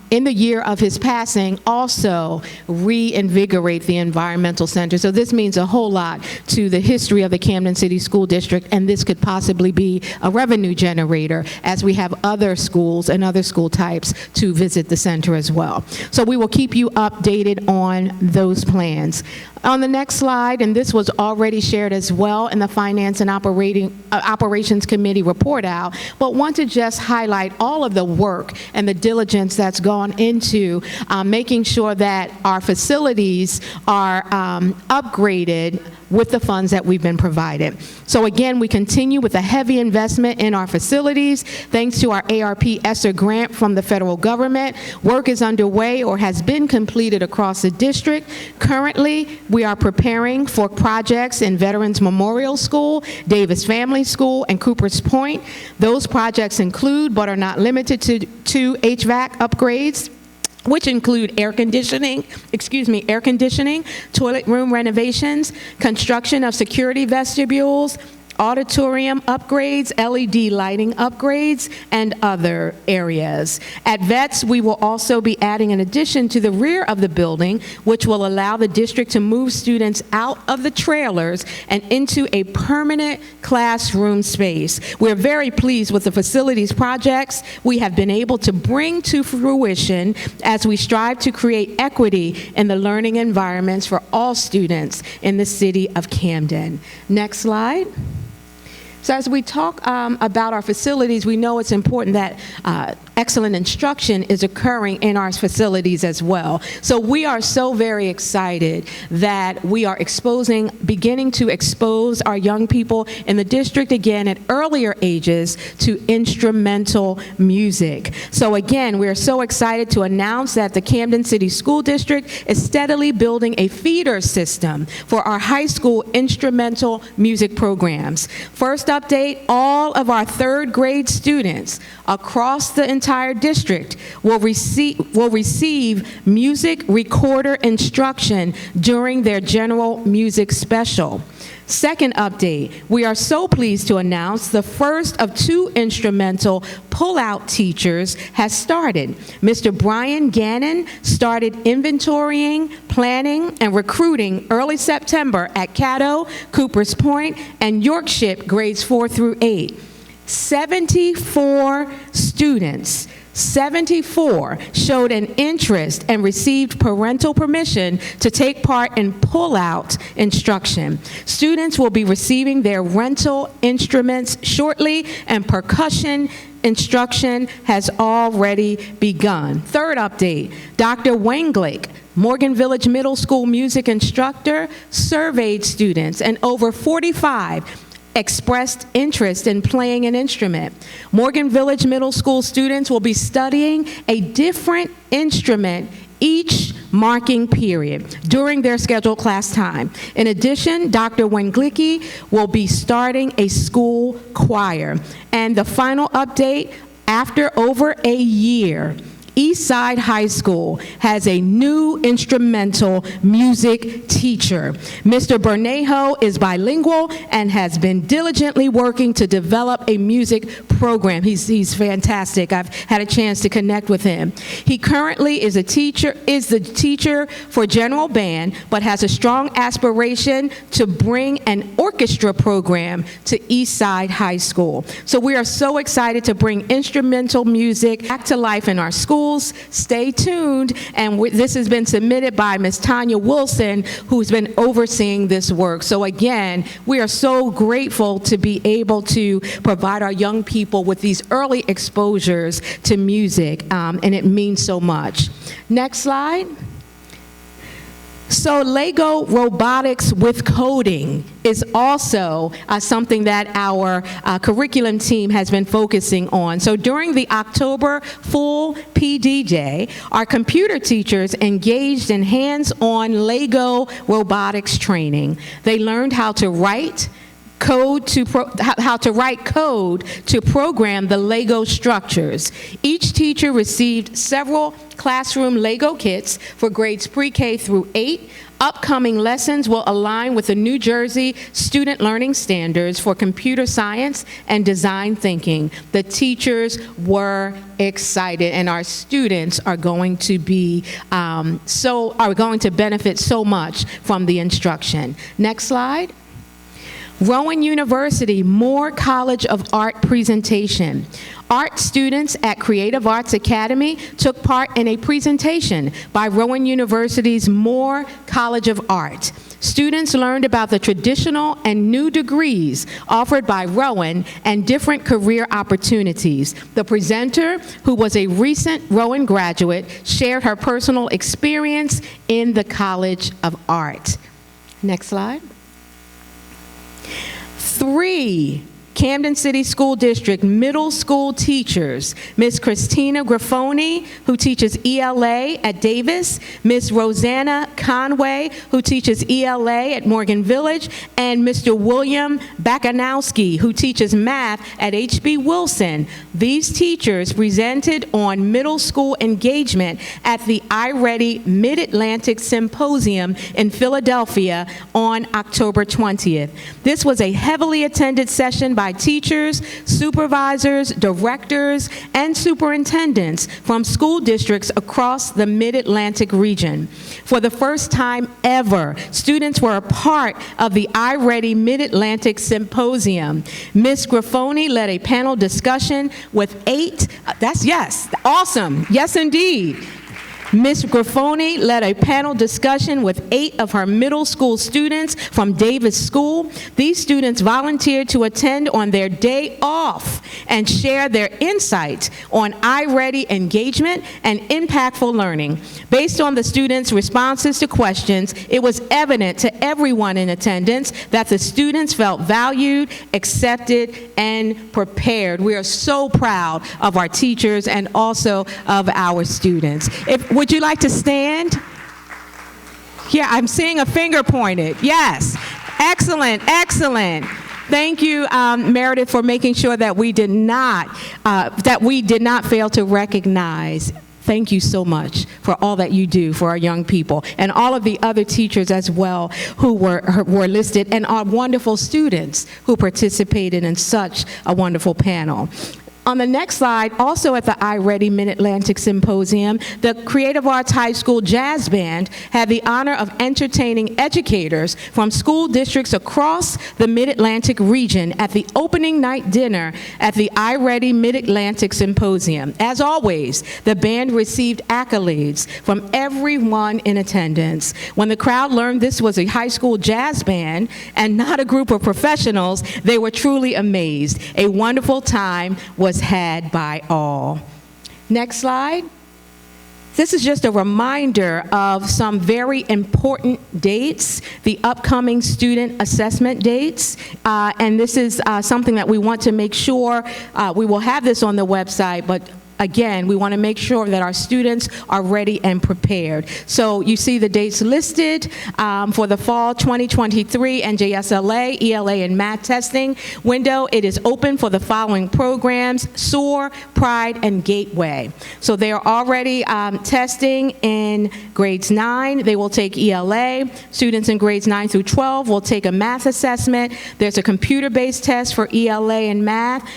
in the year of his passing, also reinvigorate the Environmental Center. So this means a whole lot to the history of the Camden City School District, and this could possibly be a revenue generator as we have other schools and other school types to visit the center as well. So we will keep you updated on those plans. On the next slide, and this was already shared as well in the Finance and Operations Committee report out, but want to just highlight all of the work and the diligence that's gone into making sure that our facilities are upgraded with the funds that we've been provided. So again, we continue with a heavy investment in our facilities. Thanks to our ARP ESSER grant from the federal government, work is underway or has been completed across the district. Currently, we are preparing for projects in Veterans Memorial School, Davis Family School, and Coopers Point. Those projects include, but are not limited to HVAC upgrades, which include air conditioning, toilet room renovations, construction of security vestibules, auditorium upgrades, LED lighting upgrades, and other areas. At VETS, we will also be adding an addition to the rear of the building, which will allow the district to move students out of the trailers and into a permanent classroom space. We're very pleased with the facilities projects we have been able to bring to fruition as we strive to create equity in the learning environments for all students in the city of Camden. Next slide. So as we talk about our facilities, we know it's important that excellent instruction is occurring in our facilities as well. So we are so very excited that we are beginning to expose our young people in the district again at earlier ages to instrumental music. So again, we are so excited to announce that the Camden City School District is steadily building a feeder system for our high school instrumental music programs. First update, all of our third grade students across the entire district will receive music recorder instruction during their general music special. Second update, we are so pleased to announce the first of 2 instrumental pull-out teachers has started. Mr. Brian Gannon started inventorying, planning, and recruiting early September at Caddo, Coopers Point, and Yorkshire grades 4 through 8. 74 students, 74 showed an interest and received parental permission to take part in pull-out instruction. Students will be receiving their rental instruments shortly, and percussion instruction has already begun. Third update, Dr. Wanglick, Morgan Village Middle School music instructor, surveyed students, and over 45 expressed interest in playing an instrument. Morgan Village Middle School students will be studying a different instrument each marking period during their scheduled class time. In addition, Dr. Wenglicki will be starting a school choir. And the final update, after over a year, Eastside High School has a new instrumental music teacher. Mr. Bernejo is bilingual and has been diligently working to develop a music program. He's fantastic. I've had a chance to connect with him. He currently is the teacher for general band, but has a strong aspiration to bring an orchestra program to Eastside High School. So we are so excited to bring instrumental music back to life in our schools schools, stay tuned. And this has been submitted by Ms. Tanya Wilson, who's been overseeing this work. So again, we are so grateful to be able to provide our young people with these early exposures to music, and it means so much. Next slide. So Lego robotics with coding is also something that our curriculum team has been focusing on. So during the October full PD Day, our computer teachers engaged in hands-on Lego robotics training. They learned how to write code to program the Lego structures. Each teacher received several classroom Lego kits for grades pre-K through 8. Upcoming lessons will align with the New Jersey Student Learning Standards for computer science and design thinking. The teachers were excited, and our students are going to be going to benefit so much from the instruction. Next slide. Rowan University, more College of Art presentation. Art students at Creative Arts Academy took part in a presentation by Rowan University's Moore College of Art. Students learned about the traditional and new degrees offered by Rowan and different career opportunities. The presenter, who was a recent Rowan graduate, shared her personal experience in the College of Art. Next slide. 3 Camden City School District middle school teachers, Ms. Christina Grafoni, who teaches ELA at Davis, Ms. Rosanna Conway, who teaches ELA at Morgan Village, and Mr. William Bakanowski, who teaches math at HB Wilson. These teachers presented on middle school engagement at the iReady Mid-Atlantic Symposium in Philadelphia on October 20th. This was a heavily attended session by teachers, supervisors, directors, and superintendents from school districts across the Mid-Atlantic region. For the first time ever, students were a part of the iReady Mid-Atlantic Symposium. Ms. Grafoni led a panel discussion with 8, awesome, yes indeed. Ms. Grafoni led a panel discussion with 8 of her middle school students from Davis School. These students volunteered to attend on their day off and share their insights on iReady engagement and impactful learning. Based on the students' responses to questions, it was evident to everyone in attendance that the students felt valued, accepted, and prepared. We are so proud of our teachers and also of our students. Would you like to stand? Yeah, I'm seeing a finger pointed. Yes. Excellent, excellent. Thank you, Meredith, for making sure that we did not fail to recognize. Thank you so much for all that you do for our young people, and all of the other teachers as well who were listed, and our wonderful students who participated in such a wonderful panel. On the next slide, also at the iReady Mid-Atlantic Symposium, the Creative Arts High School Jazz Band had the honor of entertaining educators from school districts across the Mid-Atlantic region at the opening night dinner at the iReady Mid-Atlantic Symposium. As always, the band received accolades from everyone in attendance. When the crowd learned this was a high school jazz band and not a group of professionals, they were truly amazed. A wonderful time was had by all. Next slide. This is just a reminder of some very important dates, the upcoming student assessment dates, and this is something that we want to make sure, we will have this on the website, but again, we want to make sure that our students are ready and prepared. So you see the dates listed for the fall 2023 NJSLA, ELA, and math testing window. It is open for the following programs: SOAR, Pride, and Gateway. So they are already testing in grades 9. They will take ELA. Students in grades 9 through 12 will take a math assessment. There's a computer-based test for ELA and math.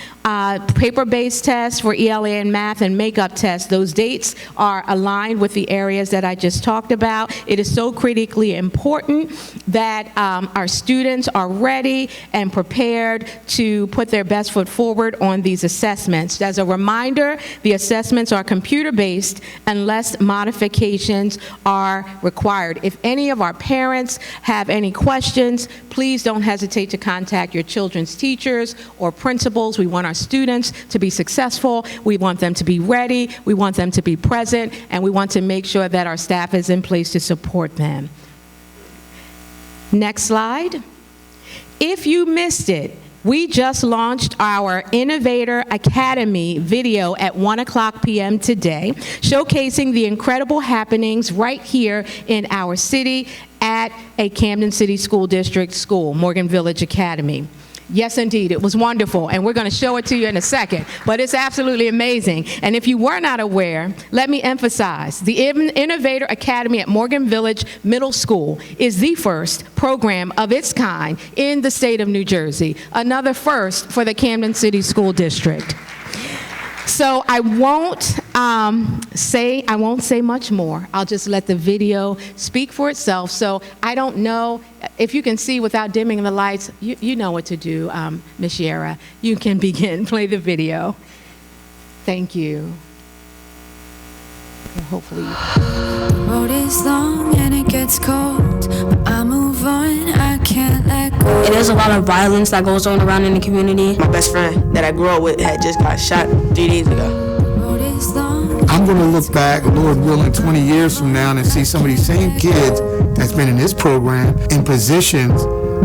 paper-based tests for ELA and math and makeup tests. Those dates are aligned with the areas that I just talked about. It is so critically important that our students are ready and prepared to put their best foot forward on these assessments. As a reminder, the assessments are computer-based unless modifications are required. If any of our parents have any questions, please don't hesitate to contact your children's teachers or principals. We want our students to be successful. We want them to be ready. We want them to be present, and we want to make sure that our staff is in place to support them. Next slide. If you missed it, we just launched our Innovator Academy video at 1:00 p.m. today, showcasing the incredible happenings right here in our city at a Camden City School District school, Morgan Village Academy. Yes, indeed, it was wonderful, and we're going to show it to you in a second, but it's absolutely amazing. And if you were not aware, let me emphasize, the Innovator Academy at Morgan Village Middle School is the first program of its kind in the state of New Jersey, another first for the Camden City School District. So I won't say much more. I'll just let the video speak for itself. So I don't know if you can see without dimming the lights. You know what to do, Ms. Yera. You can begin. Play the video. Thank you. And hopefully. The road is long and it gets cold, but I move on. I can't let go. It is a lot of violence that goes on around in the community. My best friend that I grew up with had just got shot 3 days ago. I'm going to look back, Lord willing, 20 years from now and see some of these same kids that's been in this program in positions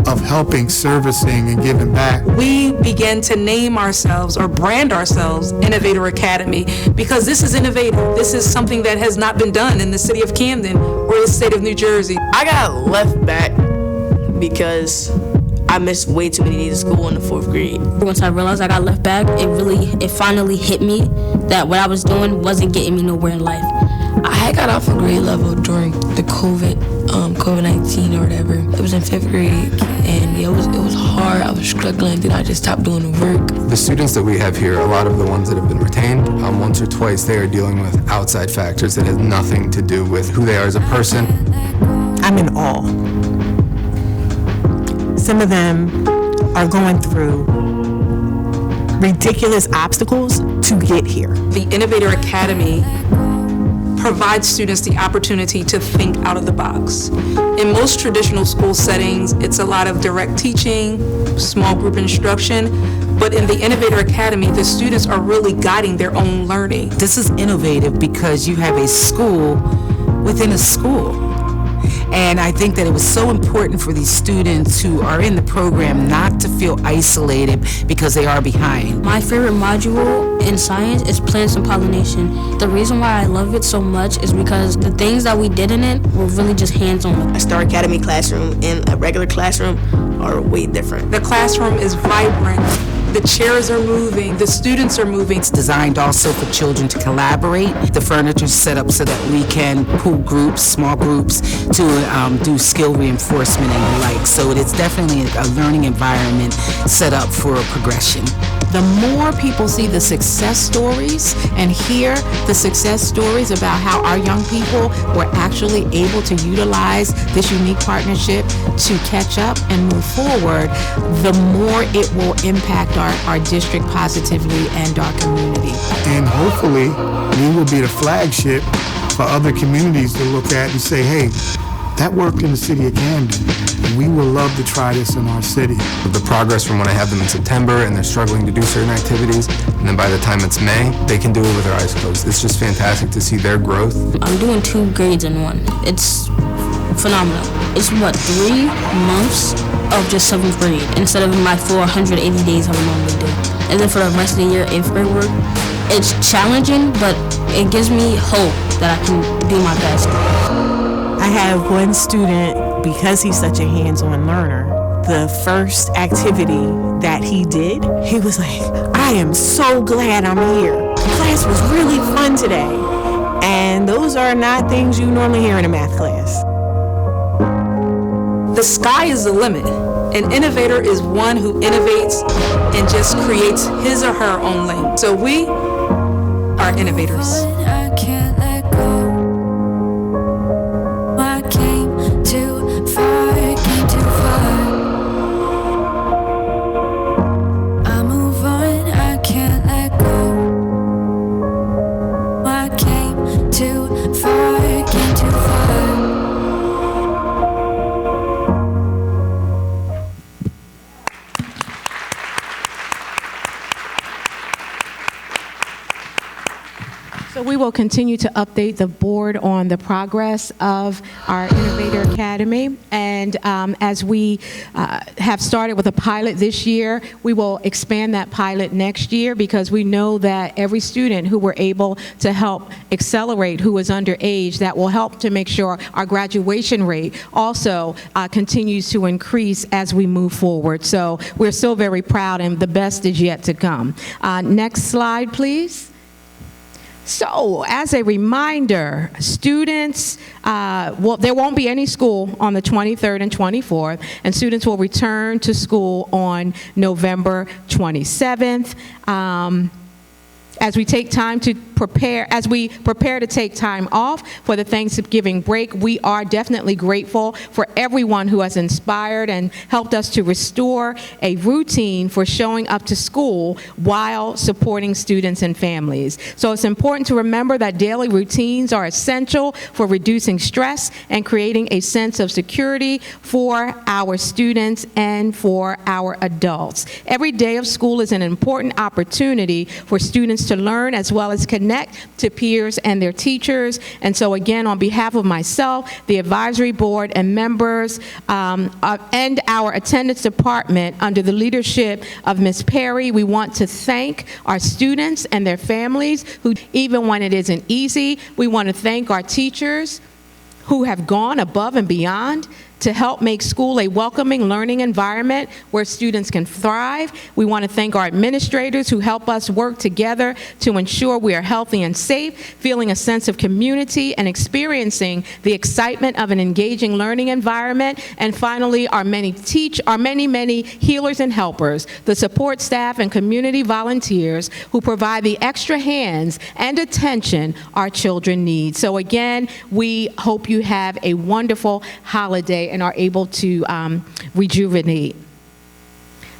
of helping, servicing, and giving back. We began to name ourselves or brand ourselves Innovator Academy because this is innovative. This is something that has not been done in the city of Camden or the state of New Jersey. I got left back because I missed way too many days of school in the 4th grade. Once I realized I got left back, it finally hit me that what I was doing wasn't getting me nowhere in life. I had got off a grade level during the COVID-19 or whatever. It was in 5th grade, and it was hard. I was struggling, then I just stopped doing the work. The students that we have here, a lot of the ones that have been retained, once or twice they are dealing with outside factors that have nothing to do with who they are as a person. I'm in awe. Some of them are going through ridiculous obstacles to get here. The Innovator Academy provides students the opportunity to think out of the box. In most traditional school settings, it's a lot of direct teaching, small group instruction, but in the Innovator Academy, the students are really guiding their own learning. This is innovative because you have a school within a school. And I think that it was so important for these students who are in the program not to feel isolated because they are behind. My favorite module in science is plants and pollination. The reason why I love it so much is because the things that we did in it were really just hands-on. A Star Academy classroom and a regular classroom are way different. The classroom is vibrant. The chairs are moving, the students are moving. It's designed also for children to collaborate. The furniture's set up so that we can pool groups, small groups, to do skill reinforcement and the like. So it's definitely a learning environment set up for progression. The more people see the success stories and hear the success stories about how our young people were actually able to utilize this unique partnership to catch up and move forward, the more it will impact our district positively and our community. And hopefully, we will be the flagship for other communities to look at and say, hey, that worked in the city of Camden, and we would love to try this in our city. The progress from when I have them in September and they're struggling to do certain activities, and then by the time it's May, they can do it with their eyes closed. It's just fantastic to see their growth. I'm doing 2 grades in one. It's phenomenal. It's 3 months of just 7th grade instead of my 480 days I would normally do. And then for the rest of the year, 8th grade work, it's challenging, but it gives me hope that I can do my best. I have one student, because he's such a hands-on learner, the first activity that he did, he was like, I am so glad I'm here. Class was really fun today. And those are not things you normally hear in a math class. The sky is the limit. An innovator is one who innovates and just creates his or her own lane. So we are innovators. I can't let go. I came too far, came too far. I move on, I can't let go. I came too far, came too far. So we will continue to update the board on the progress of our Innovator Academy. And as we have started with a pilot this year, we will expand that pilot next year, because we know that every student who we're able to help accelerate who is underage, that will help to make sure our graduation rate also continues to increase as we move forward. So we're so very proud, and the best is yet to come. Next slide, please. So, as a reminder, students, there won't be any school on the 23rd and 24th, and students will return to school on November 27th. As we take time to prepare, as we prepare to take time off for the Thanksgiving break, we are definitely grateful for everyone who has inspired and helped us to restore a routine for showing up to school while supporting students and families. So it's important to remember that daily routines are essential for reducing stress and creating a sense of security for our students and for our adults. Every day of school is an important opportunity for students to learn as well as connect to peers and their teachers. And so again, on behalf of myself, the advisory board, and members and our attendance department under the leadership of Ms. Perry, we want to thank our students and their families who, even when it isn't easy, we want to thank our teachers who have gone above and beyond to help make school a welcoming learning environment where students can thrive. We want to thank our administrators who help us work together to ensure we are healthy and safe, feeling a sense of community and experiencing the excitement of an engaging learning environment. And finally, our many healers and helpers, the support staff and community volunteers who provide the extra hands and attention our children need. So again, we hope you have a wonderful holiday and are able to rejuvenate.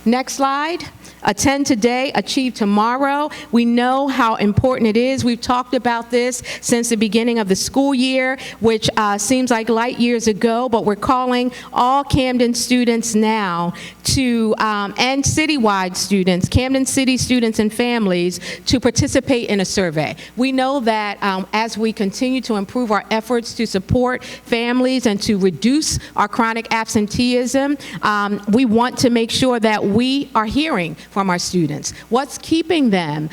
Next slide. Attend today, achieve tomorrow. We know how important it is. We've talked about this since the beginning of the school year, which seems like light years ago, but we're calling all Camden students now to, and citywide students, Camden City students and families, to participate in a survey. We know that as we continue to improve our efforts to support families and to reduce our chronic absenteeism, we want to make sure that we are hearing from our students. What's keeping them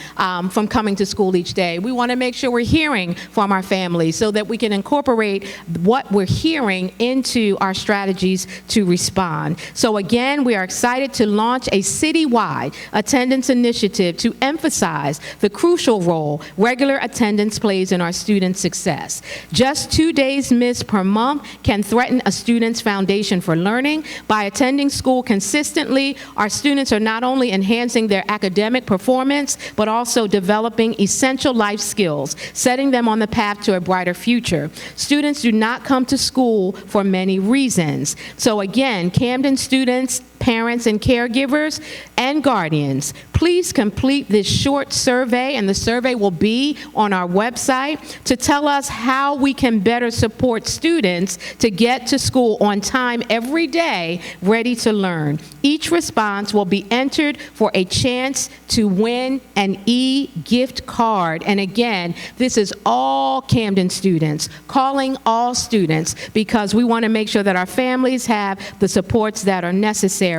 from coming to school each day? We want to make sure we're hearing from our families so that we can incorporate what we're hearing into our strategies to respond. So again, we are excited to launch a citywide attendance initiative to emphasize the crucial role regular attendance plays in our students' success. Just 2 days missed per month can threaten a student's foundation for learning. By attending school consistently, our students are not only enhancing their academic performance, but also developing essential life skills, setting them on the path to a brighter future. Students do not come to school for many reasons. So again, Camden students, parents and caregivers, and guardians, please complete this short survey, and the survey will be on our website, to tell us how we can better support students to get to school on time every day, ready to learn. Each response will be entered for a chance to win an e-gift card. And again, this is all Camden students, calling all students, because we want to make sure that our families have the supports that are necessary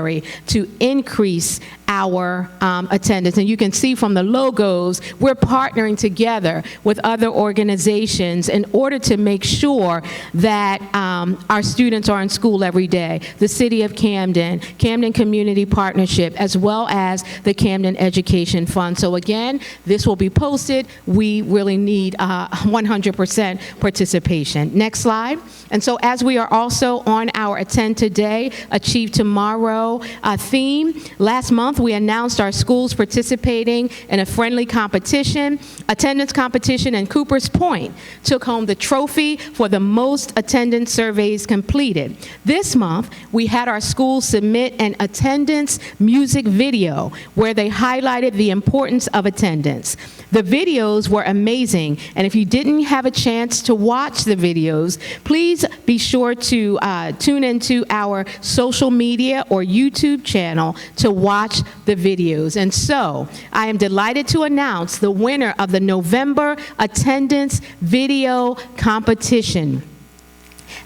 to increase our attendance. And you can see from the logos, we're partnering together with other organizations in order to make sure that our students are in school every day. The City of Camden, Camden Community Partnership, as well as the Camden Education Fund. So again, this will be posted. We really need 100% participation. Next slide. And so as we are also on our Attend Today, Achieve Tomorrow theme, last month we announced our schools participating in a friendly competition, attendance competition, and Cooper's Point took home the trophy for the most attendance surveys completed. This month, we had our schools submit an attendance music video where they highlighted the importance of attendance. The videos were amazing, and if you didn't have a chance to watch the videos, please be sure to tune into our social media or YouTube channel to watch the videos. And so, I am delighted to announce the winner of the November attendance video competition.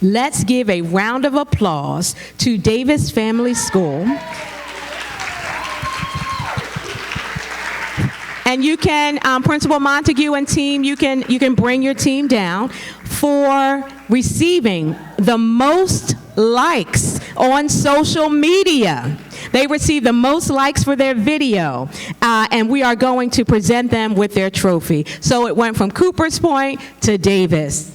Let's give a round of applause to Davis Family School. And you can, Principal Montague and team, you can bring your team down for receiving the most likes on social media. They received the most likes for their video, and we are going to present them with their trophy. So it went from Cooper's Point to Davis.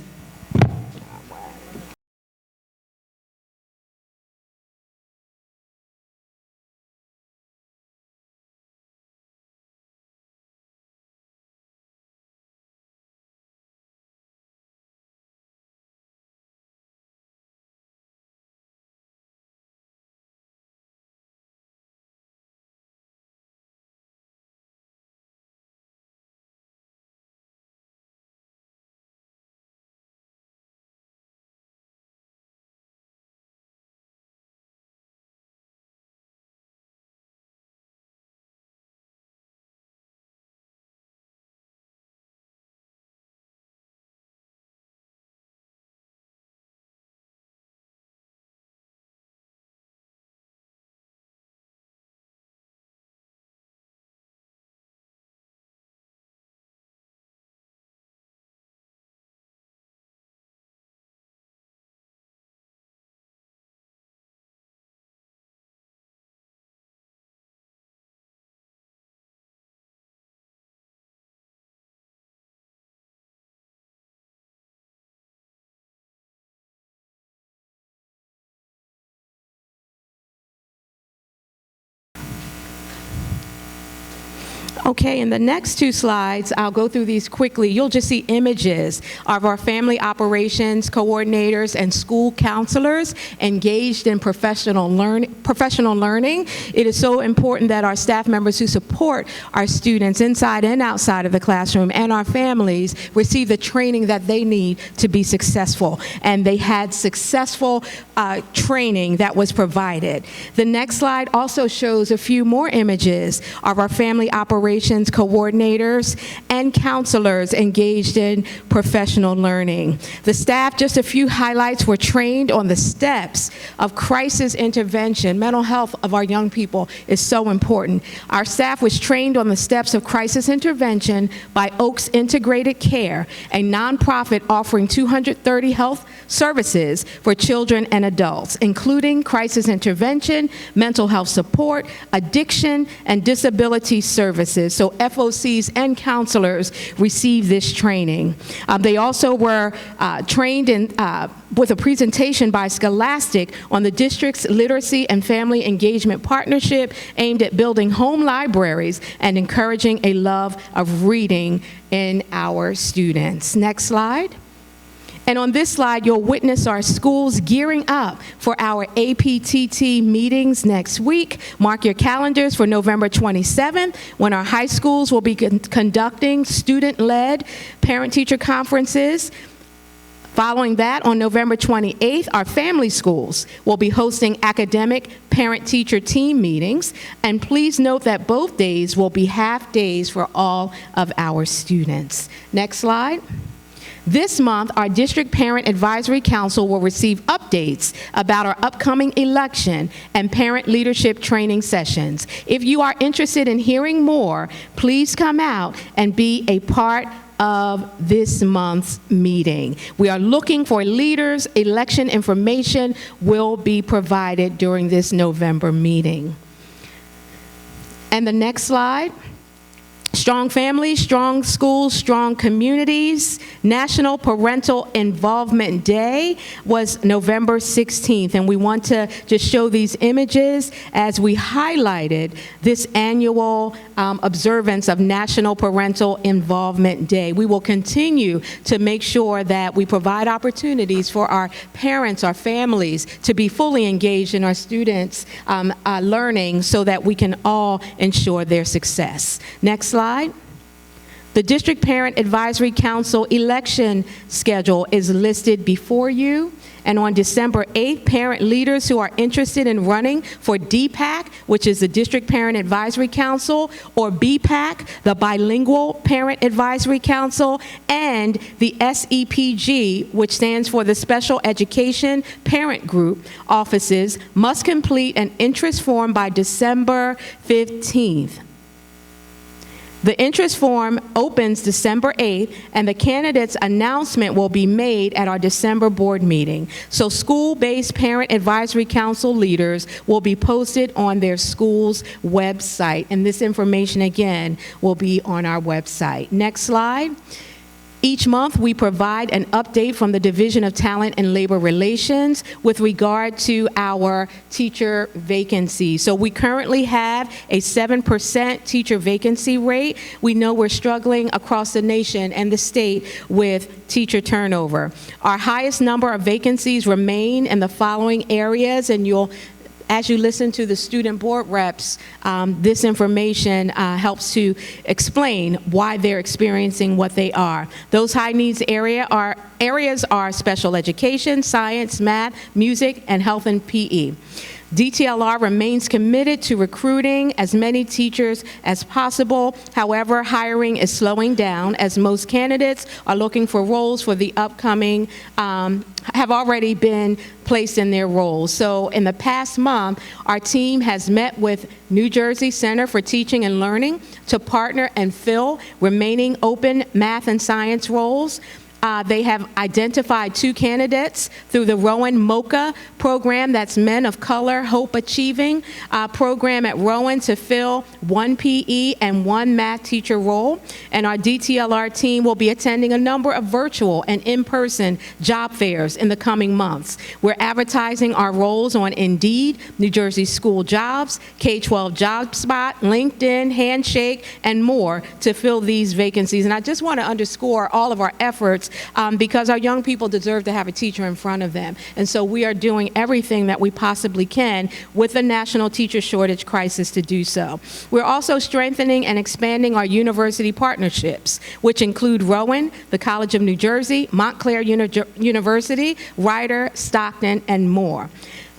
Okay, in the next two slides, I'll go through these quickly. You'll just see images of our family operations coordinators and school counselors engaged in professional learning. It is so important that our staff members who support our students inside and outside of the classroom and our families receive the training that they need to be successful. And they had successful training that was provided. The next slide also shows a few more images of our family operations coordinators and counselors engaged in professional learning. The staff, just a few highlights, were trained on the steps of crisis intervention. Mental health of our young people is so important. Our staff was trained on the steps of crisis intervention by Oaks Integrated Care, a nonprofit offering 230 health services for children and adults, including crisis intervention, mental health support, addiction, and disability services. So FOCs and counselors receive this training. They also were trained with a presentation by Scholastic on the district's literacy and family engagement partnership aimed at building home libraries and encouraging a love of reading in our students. Next slide. And on this slide, you'll witness our schools gearing up for our APTT meetings next week. Mark your calendars for November 27th, when our high schools will be conducting student-led parent-teacher conferences. Following that, on November 28th, our family schools will be hosting academic parent-teacher team meetings. And please note that both days will be half days for all of our students. Next slide. This month, our District Parent Advisory Council will receive updates about our upcoming election and parent leadership training sessions. If you are interested in hearing more, please come out and be a part of this month's meeting. We are looking for leaders. Election information will be provided during this November meeting. And the next slide. Strong families, strong schools, strong communities. National Parental Involvement Day was November 16th, and we want to just show these images as we highlighted this annual observance of National Parental Involvement Day. We will continue to make sure that we provide opportunities for our parents, our families, to be fully engaged in our students' learning so that we can all ensure their success. Next slide. The District Parent Advisory Council election schedule is listed before you. And on December 8th, parent leaders who are interested in running for DPAC, which is the District Parent Advisory Council, or BPAC, the Bilingual Parent Advisory Council, and the SEPG, which stands for the Special Education Parent Group offices, must complete an interest form by December 15th. The interest form opens December 8th, and the candidates' announcement will be made at our December board meeting. So school-based Parent Advisory Council leaders will be posted on their school's website, and this information, again, will be on our website. Next slide. Each month, we provide an update from the Division of Talent and Labor Relations with regard to our teacher vacancies. So we currently have a 7% teacher vacancy rate. We know we're struggling across the nation and the state with teacher turnover. Our highest number of vacancies remain in the following areas, and as you listen to the student board reps, this information helps to explain why they're experiencing what they are. Those high needs areas are special education, science, math, music, and health and PE. DTLR remains committed to recruiting as many teachers as possible. However, hiring is slowing down as most candidates are looking for roles for the upcoming, have already been placed in their roles. So in the past month, our team has met with New Jersey Center for Teaching and Learning to partner and fill remaining open math and science roles. They have identified 2 candidates through the Rowan MOCA program, that's Men of Color Hope Achieving program at Rowan, to fill 1 PE and 1 math teacher role. And our DTLR team will be attending a number of virtual and in-person job fairs in the coming months. We're advertising our roles on Indeed, New Jersey School Jobs, K-12 JobSpot, LinkedIn, Handshake, and more to fill these vacancies. And I just want to underscore all of our efforts because our young people deserve to have a teacher in front of them. And so we are doing everything that we possibly can with the national teacher shortage crisis to do so. We're also strengthening and expanding our university partnerships, which include Rowan, the College of New Jersey, Montclair University, Rider, Stockton, and more.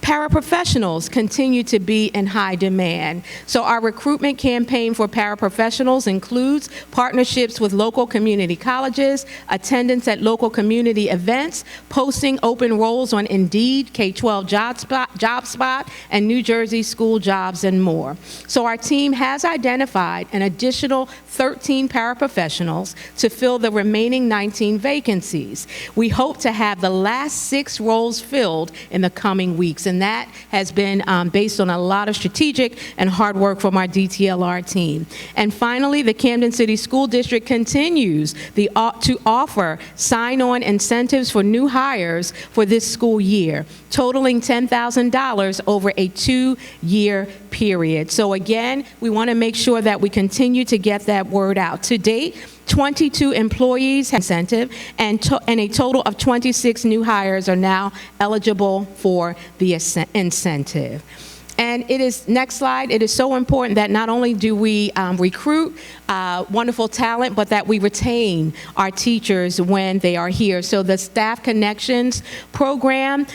Paraprofessionals continue to be in high demand. So our recruitment campaign for paraprofessionals includes partnerships with local community colleges, attendance at local community events, posting open roles on Indeed, K-12 JobSpot, and New Jersey School Jobs, and more. So our team has identified an additional 13 paraprofessionals to fill the remaining 19 vacancies. We hope to have the last 6 roles filled in the coming weeks, and that has been based on a lot of strategic and hard work from our DTLR team. And finally, the Camden City School District continues to offer sign-on incentives for new hires for this school year, totaling $10,000 over a 2-year period. So again, we want to make sure that we continue to get that word out. To date, 22 employees have incentive, and a total of 26 new hires are now eligible for the incentive. And it is, next slide, it is so important that not only do we recruit wonderful talent, but that we retain our teachers when they are here. So the Staff Connections program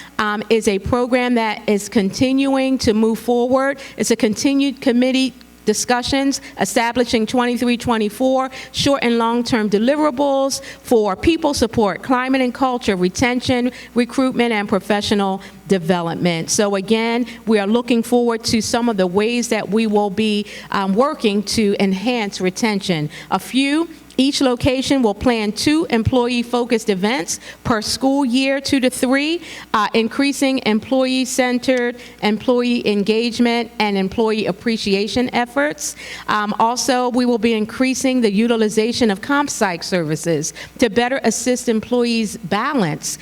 is a program that is continuing to move forward. It's a continued committee discussions, establishing 23-24 short and long-term deliverables for people support, climate and culture, retention, recruitment, and professional development. So again, we are looking forward to some of the ways that we will be working to enhance retention. A few: each location will plan 2 employee-focused events per school year, 2 to 3, increasing employee-centered employee engagement and employee appreciation efforts. Also, we will be increasing the utilization of CompSych services to better assist employees balance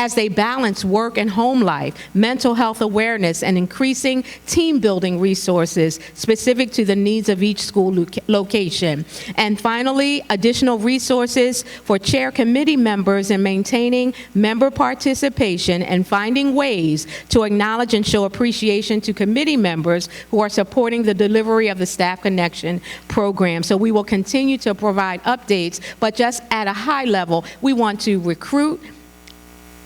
as they balance work and home life, mental health awareness, and increasing team building resources specific to the needs of each school location. And finally, additional resources for chair committee members in maintaining member participation and finding ways to acknowledge and show appreciation to committee members who are supporting the delivery of the Staff Connection program. So we will continue to provide updates, but just at a high level, we want to recruit,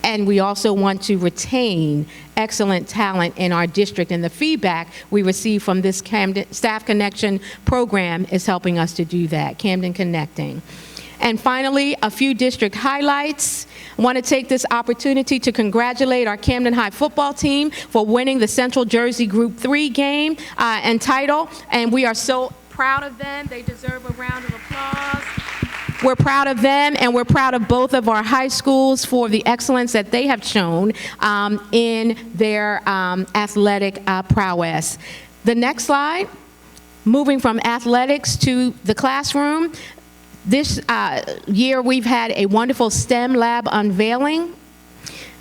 and we also want to retain excellent talent in our district, and the feedback we receive from this Camden Staff Connection program is helping us to do that, Camden Connecting. And finally, a few district highlights. I want to take this opportunity to congratulate our Camden High football team for winning the Central Jersey Group 3 game and title, and we are so proud of them. They deserve a round of applause. We're proud of them, and we're proud of both of our high schools for the excellence that they have shown in their athletic prowess. The next slide, moving from athletics to the classroom. This year we've had a wonderful STEM lab unveiling.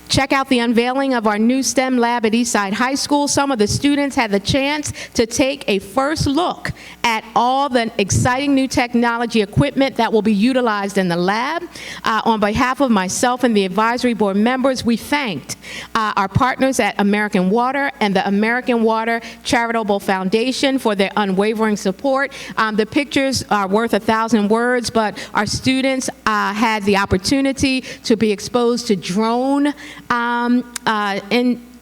Check out the unveiling of our new STEM lab at Eastside High School. Some of the students had the chance to take a first look at all the exciting new technology equipment that will be utilized in the lab. On behalf of myself and the advisory board members, we thanked our partners at American Water and the American Water Charitable Foundation for their unwavering support. The pictures are worth 1,000 words, but our students had the opportunity to be exposed to drone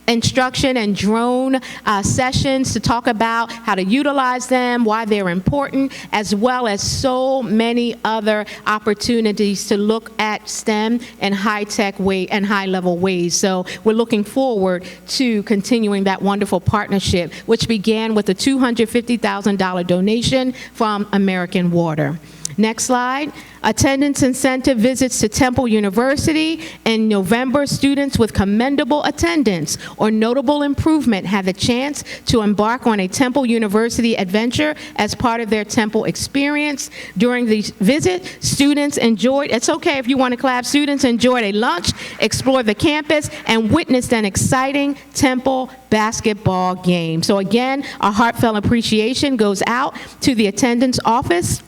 instruction and drone sessions to talk about how to utilize them, why they're important, as well as so many other opportunities to look at STEM in high-tech way and high-level ways. So we're looking forward to continuing that wonderful partnership, which began with a $250,000 donation from American Water. Next slide. Attendance incentive visits to Temple University. In November, students with commendable attendance or notable improvement had the chance to embark on a Temple University adventure as part of their Temple experience. During the visit, students enjoyed, it's okay if you want to clap, students enjoyed a lunch, explored the campus, and witnessed an exciting Temple basketball game. So again, our heartfelt appreciation goes out to the attendance office,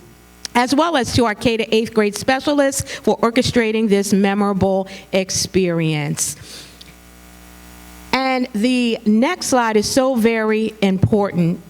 as well as to our K to 8th grade specialists for orchestrating this memorable experience. And the next slide is so very important.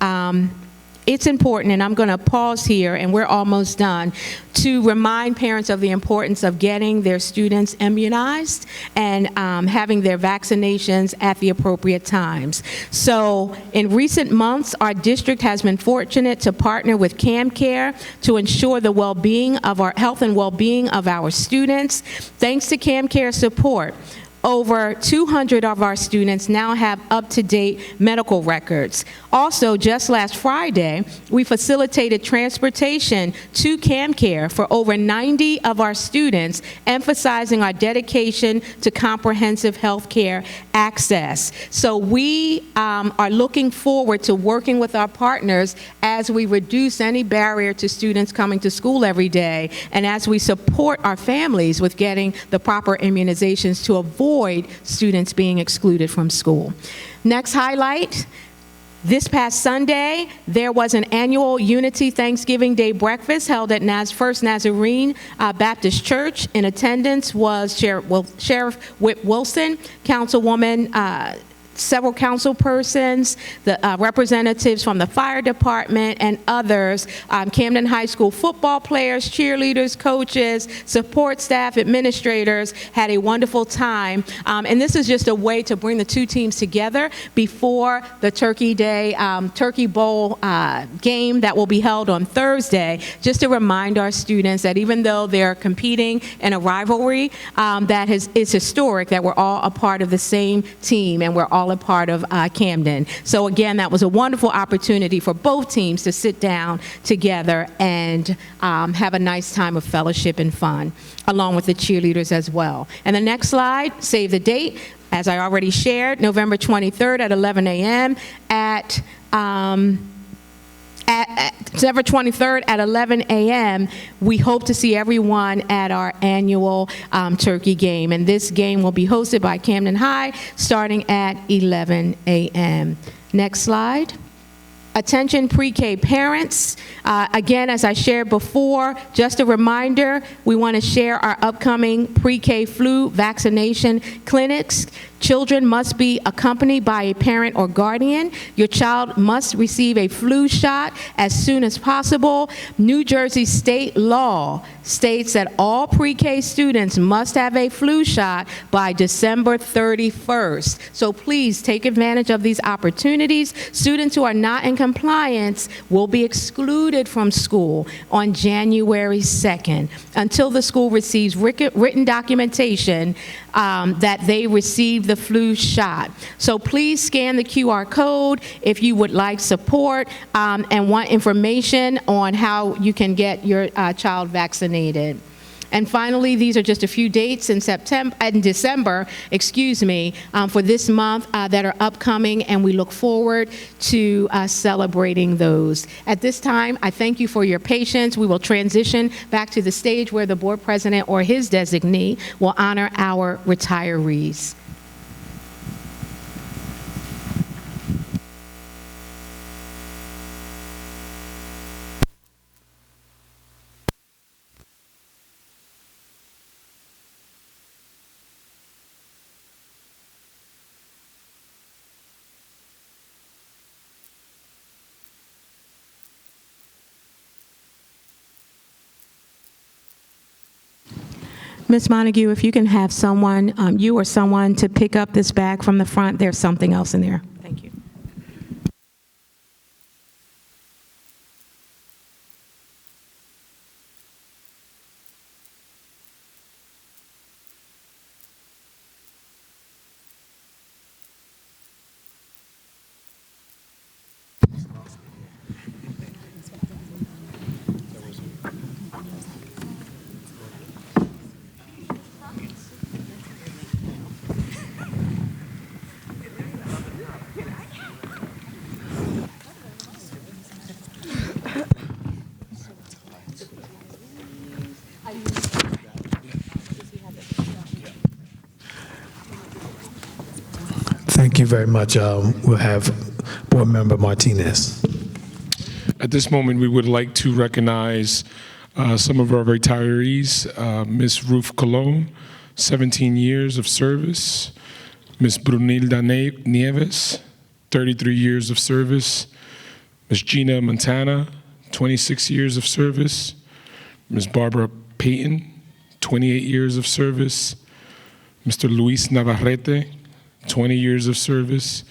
It's important, and I'm going to pause here, and we're almost done, to remind parents of the importance of getting their students immunized and having their vaccinations at the appropriate times. So in recent months, our district has been fortunate to partner with CamCare to ensure the well-being of our health and well-being of our students. Thanks to CamCare support, over 200 of our students now have up-to-date medical records. Also, just last Friday, we facilitated transportation to CamCare for over 90 of our students, emphasizing our dedication to comprehensive health care access. So we are looking forward to working with our partners as we reduce any barrier to students coming to school every day, and as we support our families with getting the proper immunizations to avoid students being excluded from school. Next highlight. This past Sunday, there was an annual Unity Thanksgiving Day breakfast held at First Nazarene Baptist Church. In attendance was Sheriff Whit Wilson, Councilwoman several council persons, the representatives from the fire department, and others, Camden High School football players, cheerleaders, coaches, support staff, administrators, had a wonderful time. And this is just a way to bring the two teams together before the Turkey Bowl game that will be held on Thursday, just to remind our students that even though they're competing in a rivalry that is historic, that we're all a part of the same team and we're all a part of Camden. So again, that was a wonderful opportunity for both teams to sit down together and have a nice time of fellowship and fun, along with the cheerleaders as well. And the next slide, save the date. As I already shared, November 23rd at 11 a.m. at December 23rd at 11 a.m., we hope to see everyone at our annual turkey game. And this game will be hosted by Camden High starting at 11 a.m. Next slide. Attention pre-K parents. Again, as I shared before, just a reminder, we want to share our upcoming pre-K flu vaccination clinics. Children must be accompanied by a parent or guardian. Your child must receive a flu shot as soon as possible. New Jersey state law states that all pre-K students must have a flu shot by December 31st. So please take advantage of these opportunities. Students who are not in compliance will be excluded from school on January 2nd until the school receives written documentation that they received the flu shot. So please scan the QR code if you would like support and want information on how you can get your child vaccinated. And finally, these are just a few dates in December, for this month that are upcoming, and we look forward to celebrating those. At this time, I thank you for your patience. We will transition back to the stage where the board president or his designee will honor our retirees. Ms. Montague, if you can have someone, you or someone, to pick up this bag from the front, there's something else in there. Thank you. Thank you very much. We'll have Board Member Martinez. At this moment, we would like to recognize some of our retirees. Ms. Ruth Colon, 17 years of service. Ms. Brunilda Nieves, 33 years of service. Ms. Gina Montana, 26 years of service. Ms. Barbara Payton, 28 years of service. Mr. Luis Navarrete, 20 years of service.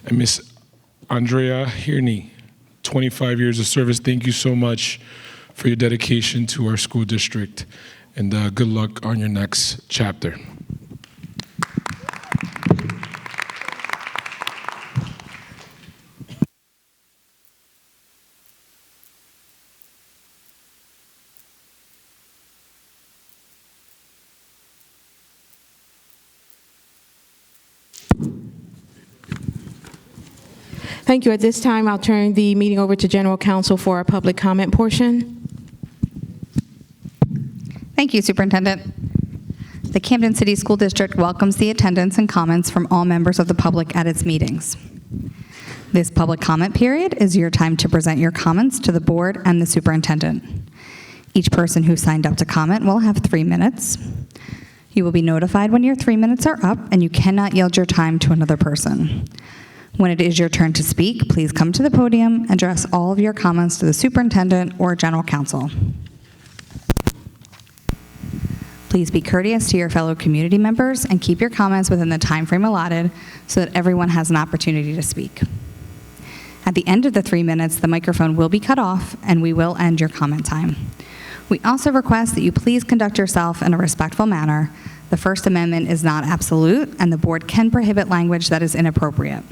And Ms. Andrea Hirney, 25 years of service. Thank you so much for your dedication to our school district, and good luck on your next chapter. Thank you. At this time, I'll turn the meeting over to General Counsel for our public comment portion. Thank you, Superintendent. The Camden City School District welcomes the attendance and comments from all members of the public at its meetings. This public comment period is your time to present your comments to the board and the superintendent. Each person who signed up to comment will have 3 minutes. You will be notified when your 3 minutes are up, and you cannot yield your time to another person. When it is your turn to speak, please come to the podium and address all of your comments to the superintendent or general counsel. Please be courteous to your fellow community members and keep your comments within the time frame allotted so that everyone has an opportunity to speak. At the end of the 3 minutes, the microphone will be cut off and we will end your comment time. We also request that you please conduct yourself in a respectful manner. The First Amendment is not absolute, and the board can prohibit language that is inappropriate.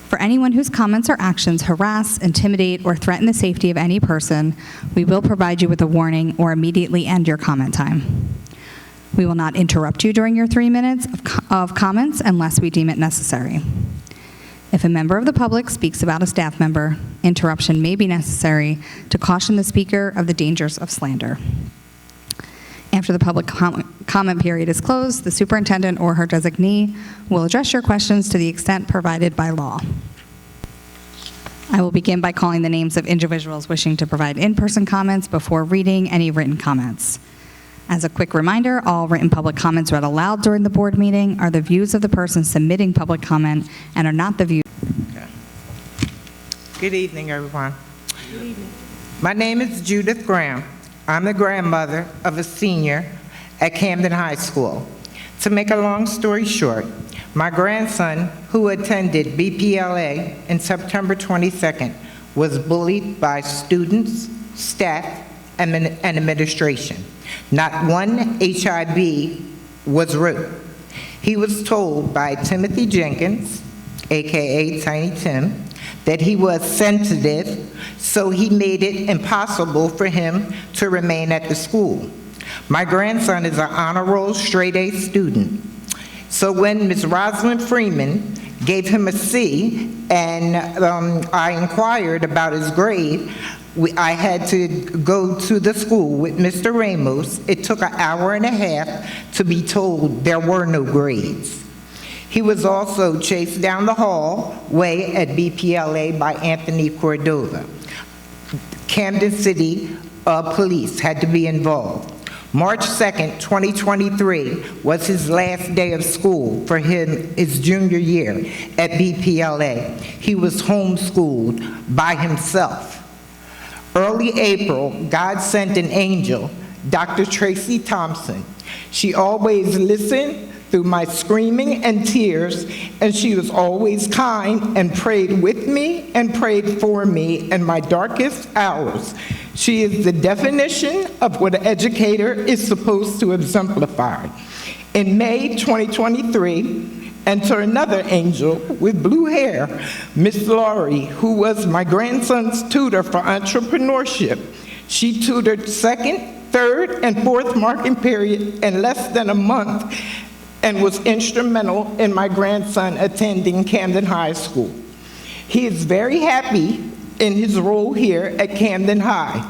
For anyone whose comments or actions harass, intimidate, or threaten the safety of any person, we will provide you with a warning or immediately end your comment time. We will not interrupt you during your 3 minutes of comments unless we deem it necessary. If a member of the public speaks about a staff member, interruption may be necessary to caution the speaker of the dangers of slander. After the public comment period is closed, the superintendent or her designee will address your questions to the extent provided by law. I will begin by calling the names of individuals wishing to provide in-person comments before reading any written comments. As a quick reminder, all written public comments read aloud during the board meeting are the views of the person submitting public comment and are not the views. Okay. Good evening, everyone. Good evening. My name is Judith Graham. I'm the grandmother of a senior at Camden High School. To make a long story short, my grandson, who attended BPLA in September 22nd, was bullied by students, staff, and administration. Not one HIB was rude. He was told by Timothy Jenkins, AKA Tiny Tim, that he was sensitive, so he made it impossible for him to remain at the school. My grandson is an honor roll straight A student. So when Ms. Rosalind Freeman gave him a C and I inquired about his grade, I had to go to the school with Mr. Ramos. It took an hour and a half to be told there were no grades. He was also chased down the hallway at BPLA by Anthony Cordova. Camden City Police had to be involved. March 2nd, 2023 was his last day of school for him, his junior year at BPLA. He was homeschooled by himself. Early April, God sent an angel, Dr. Tracy Thompson. She always listened through my screaming and tears, and she was always kind and prayed with me and prayed for me in my darkest hours. She is the definition of what an educator is supposed to exemplify. In May 2023, enter another angel with blue hair, Miss Laurie, who was my grandson's tutor for entrepreneurship. She tutored second, third, and fourth marking period in less than a month and was instrumental in my grandson attending Camden High School. He is very happy in his role here at Camden High,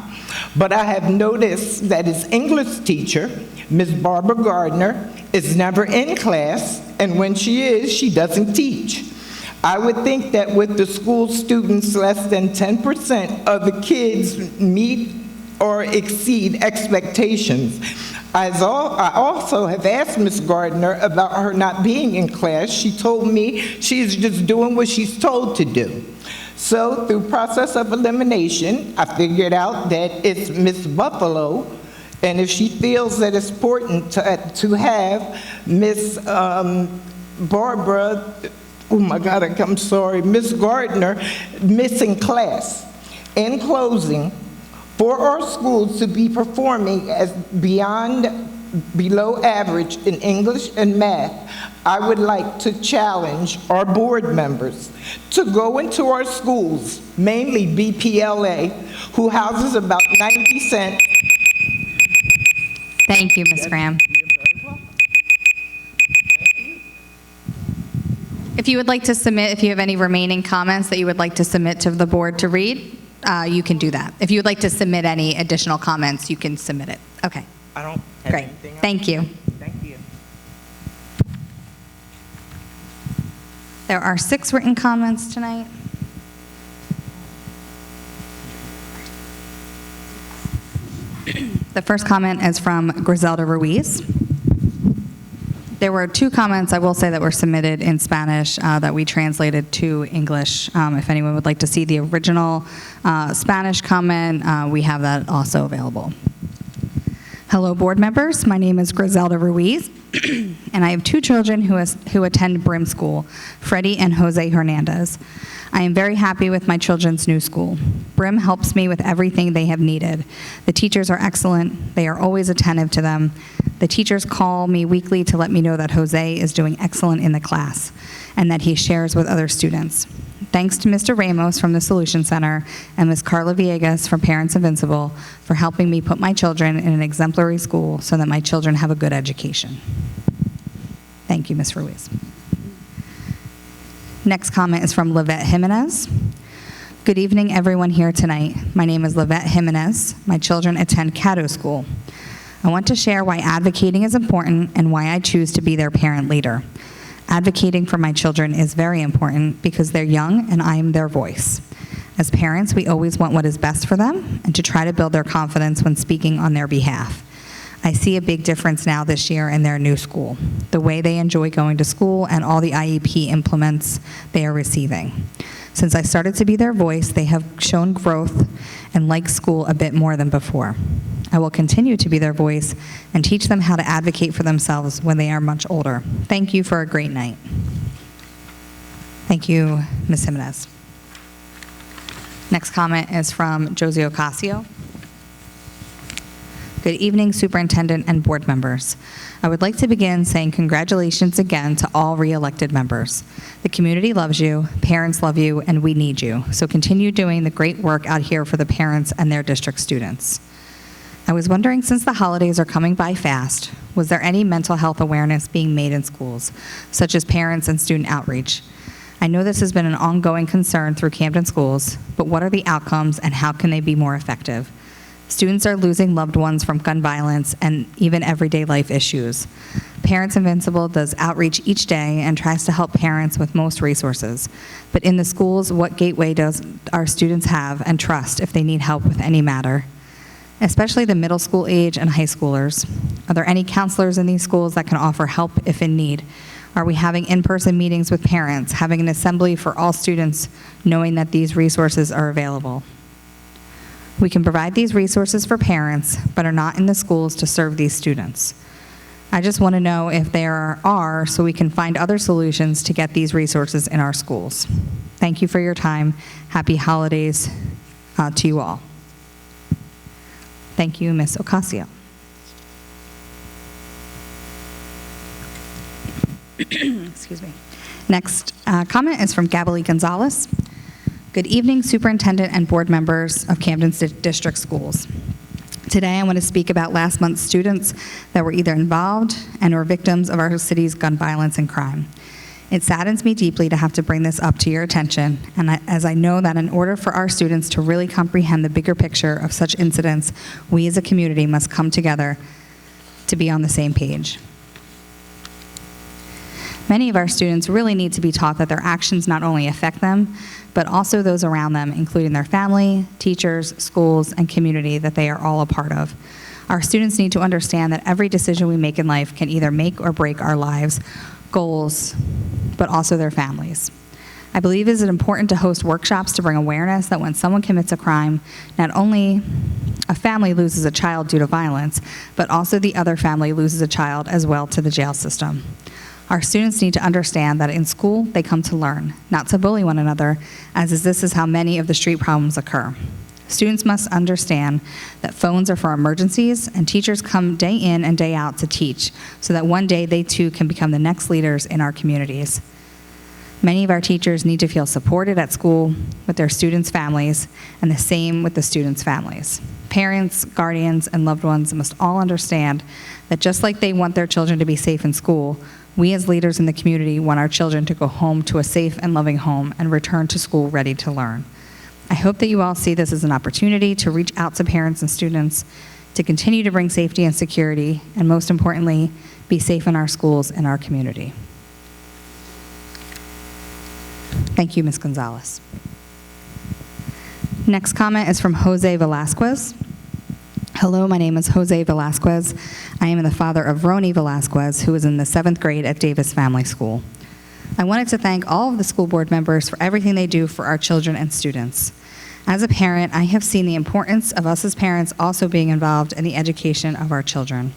but I have noticed that his English teacher, Ms. Barbara Gardner, is never in class, and when she is, she doesn't teach. I would think that with the school students, less than 10% of the kids meet or exceed expectations. I also have asked Ms. Gardner about her not being in class. She told me she's just doing what she's told to do. So through process of elimination, I figured out that it's Ms. Buffalo, and if she feels that it's important to have Ms. Barbara, oh my God, I'm sorry, Ms. Gardner missing class. In closing, for our schools to be performing as below average in English and math, I would like to challenge our board members to go into our schools, mainly BPLA, who houses about 90%. Thank you, Ms. Graham. If you would like to submit, if you have any remaining comments that you would like to submit to the board to read, you can do that. If you would like to submit any additional comments, you can submit it. Okay. I don't have Great. anything else. Thank you. Thank you. There are 6 written comments tonight. The first comment is from Griselda Ruiz. There were 2 comments, I will say, that were submitted in Spanish that we translated to English. If anyone would like to see the original Spanish comment, we have that also available. Hello, board members. My name is Griselda Ruiz, and I have 2 children who attend Brim School, Freddie and Jose Hernandez. I am very happy with my children's new school. Brim helps me with everything they have needed. The teachers are excellent. They are always attentive to them. The teachers call me weekly to let me know that Jose is doing excellent in the class and that he shares with other students. Thanks to Mr. Ramos from the Solution Center and Ms. Carla Villegas from Parents Invincible for helping me put my children in an exemplary school so that my children have a good education. Thank you, Ms. Ruiz. Next comment is from Livette Jimenez. Good evening, everyone here tonight. My name is Livette Jimenez. My children attend Caddo School. I want to share why advocating is important and why I choose to be their parent leader. Advocating for my children is very important because they're young and I am their voice. As parents, we always want what is best for them and to try to build their confidence when speaking on their behalf. I see a big difference now this year in their new school, the way they enjoy going to school and all the IEP implements they are receiving. Since I started to be their voice, they have shown growth and like school a bit more than before. I will continue to be their voice and teach them how to advocate for themselves when they are much older. Thank you for a great night. Thank you, Ms. Jimenez. Next comment is from Josie Ocasio. Good evening, Superintendent and board members. I would like to begin saying congratulations again to all re-elected members. The community loves you, parents love you, and we need you. So continue doing the great work out here for the parents and their district students. I was wondering, since the holidays are coming by fast, was there any mental health awareness being made in schools, such as parents and student outreach? I know this has been an ongoing concern through Camden schools, but what are the outcomes and how can they be more effective? Students are losing loved ones from gun violence and even everyday life issues. Parents Invincible does outreach each day and tries to help parents with most resources. But in the schools, what gateway does our students have and trust if they need help with any matter? Especially the middle school age and high schoolers. Are there any counselors in these schools that can offer help if in need? Are we having in-person meetings with parents, having an assembly for all students, knowing that these resources are available? We can provide these resources for parents, but are not in the schools to serve these students. I just want to know if there are, so we can find other solutions to get these resources in our schools. Thank you for your time. Happy holidays to you all. Thank you, Ms. Ocasio. Excuse me. Next comment is from Gabrielle Gonzalez. Good evening, Superintendent and board members of Camden District Schools. Today, I want to speak about last month's students that were either involved and or victims of our city's gun violence and crime. It saddens me deeply to have to bring this up to your attention, and as I know that in order for our students to really comprehend the bigger picture of such incidents, we as a community must come together to be on the same page. Many of our students really need to be taught that their actions not only affect them, but also those around them, including their family, teachers, schools, and community that they are all a part of. Our students need to understand that every decision we make in life can either make or break our lives, goals, but also their families. I believe it is important to host workshops to bring awareness that when someone commits a crime, not only a family loses a child due to violence, but also the other family loses a child as well to the jail system. Our students need to understand that in school, they come to learn, not to bully one another, as this is how many of the street problems occur. Students must understand that phones are for emergencies, and teachers come day in and day out to teach, so that one day they too can become the next leaders in our communities. Many of our teachers need to feel supported at school with their students' families, and the same with the students' families. Parents, guardians, and loved ones must all understand that just like they want their children to be safe in school, we as leaders in the community want our children to go home to a safe and loving home and return to school ready to learn. I hope that you all see this as an opportunity to reach out to parents and students to continue to bring safety and security, and most importantly, be safe in our schools and our community. Thank you, Ms. Gonzalez. Next comment is from Jose Velasquez. Hello, my name is Jose Velasquez. I am the father of Roni Velasquez, who is in the 7th grade at Davis Family School. I wanted to thank all of the school board members for everything they do for our children and students. As a parent, I have seen the importance of us as parents also being involved in the education of our children.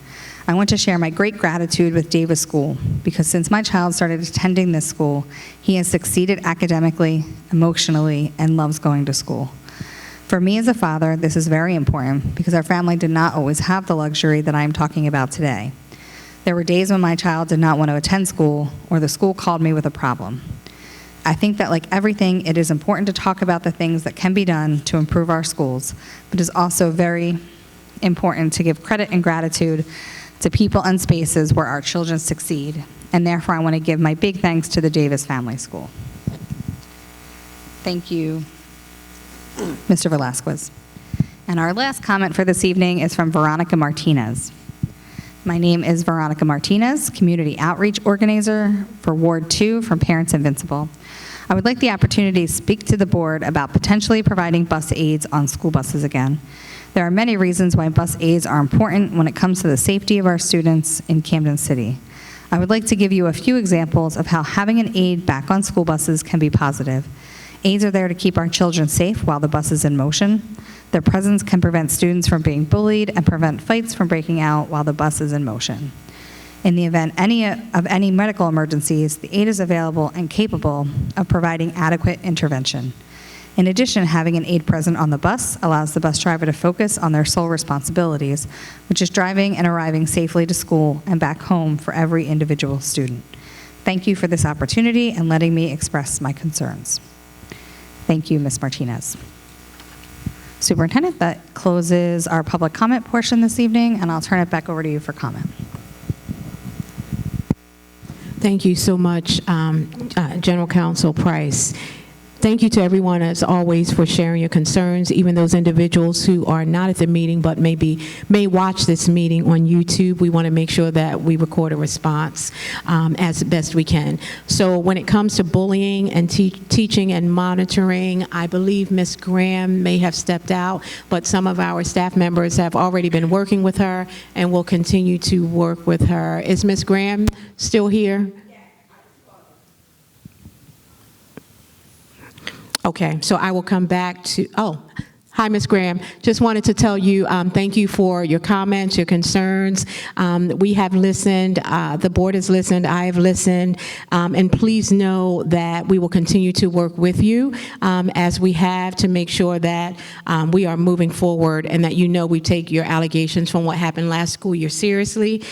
I want to share my great gratitude with Davis School because since my child started attending this school, he has succeeded academically, emotionally, and loves going to school. For me as a father, this is very important because our family did not always have the luxury that I am talking about today. There were days when my child did not want to attend school or the school called me with a problem. I think that like everything, it is important to talk about the things that can be done to improve our schools, but it is also very important to give credit and gratitude to people and spaces where our children succeed. And therefore, I want to give my big thanks to the Davis Family School. Thank you, Mr. Velasquez. And our last comment for this evening is from Veronica Martinez. My name is Veronica Martinez, Community Outreach Organizer for Ward 2 from Parents Invincible. I would like the opportunity to speak to the board about potentially providing bus aids on school buses again. There are many reasons why bus aids are important when it comes to the safety of our students in Camden City. I would like to give you a few examples of how having an aid back on school buses can be positive. Aids are there to keep our children safe while the bus is in motion. Their presence can prevent students from being bullied and prevent fights from breaking out while the bus is in motion. In the event of any medical emergencies, the aid is available and capable of providing adequate intervention. In addition, having an aid present on the bus allows the bus driver to focus on their sole responsibilities, which is driving and arriving safely to school and back home for every individual student. Thank you for this opportunity and letting me express my concerns. Thank you, Ms. Martinez. Superintendent, that closes our public comment portion this evening, and I'll turn it back over to you for comment. Thank you so much, General Counsel Price. Thank you to everyone, as always, for sharing your concerns, even those individuals who are not at the meeting but may watch this meeting on YouTube. We want to make sure that we record a response as best we can. So when it comes to bullying and teaching and monitoring, I believe Ms. Graham may have stepped out, but some of our staff members have already been working with her and will continue to work with her. Is Ms. Graham still here? Okay, so I will come back to, hi, Ms. Graham. Just wanted to tell you, thank you for your comments, your concerns. We have listened, the board has listened, I have listened, and please know that we will continue to work with you as we have to make sure that we are moving forward and that you know we take your allegations from what happened last school year seriously.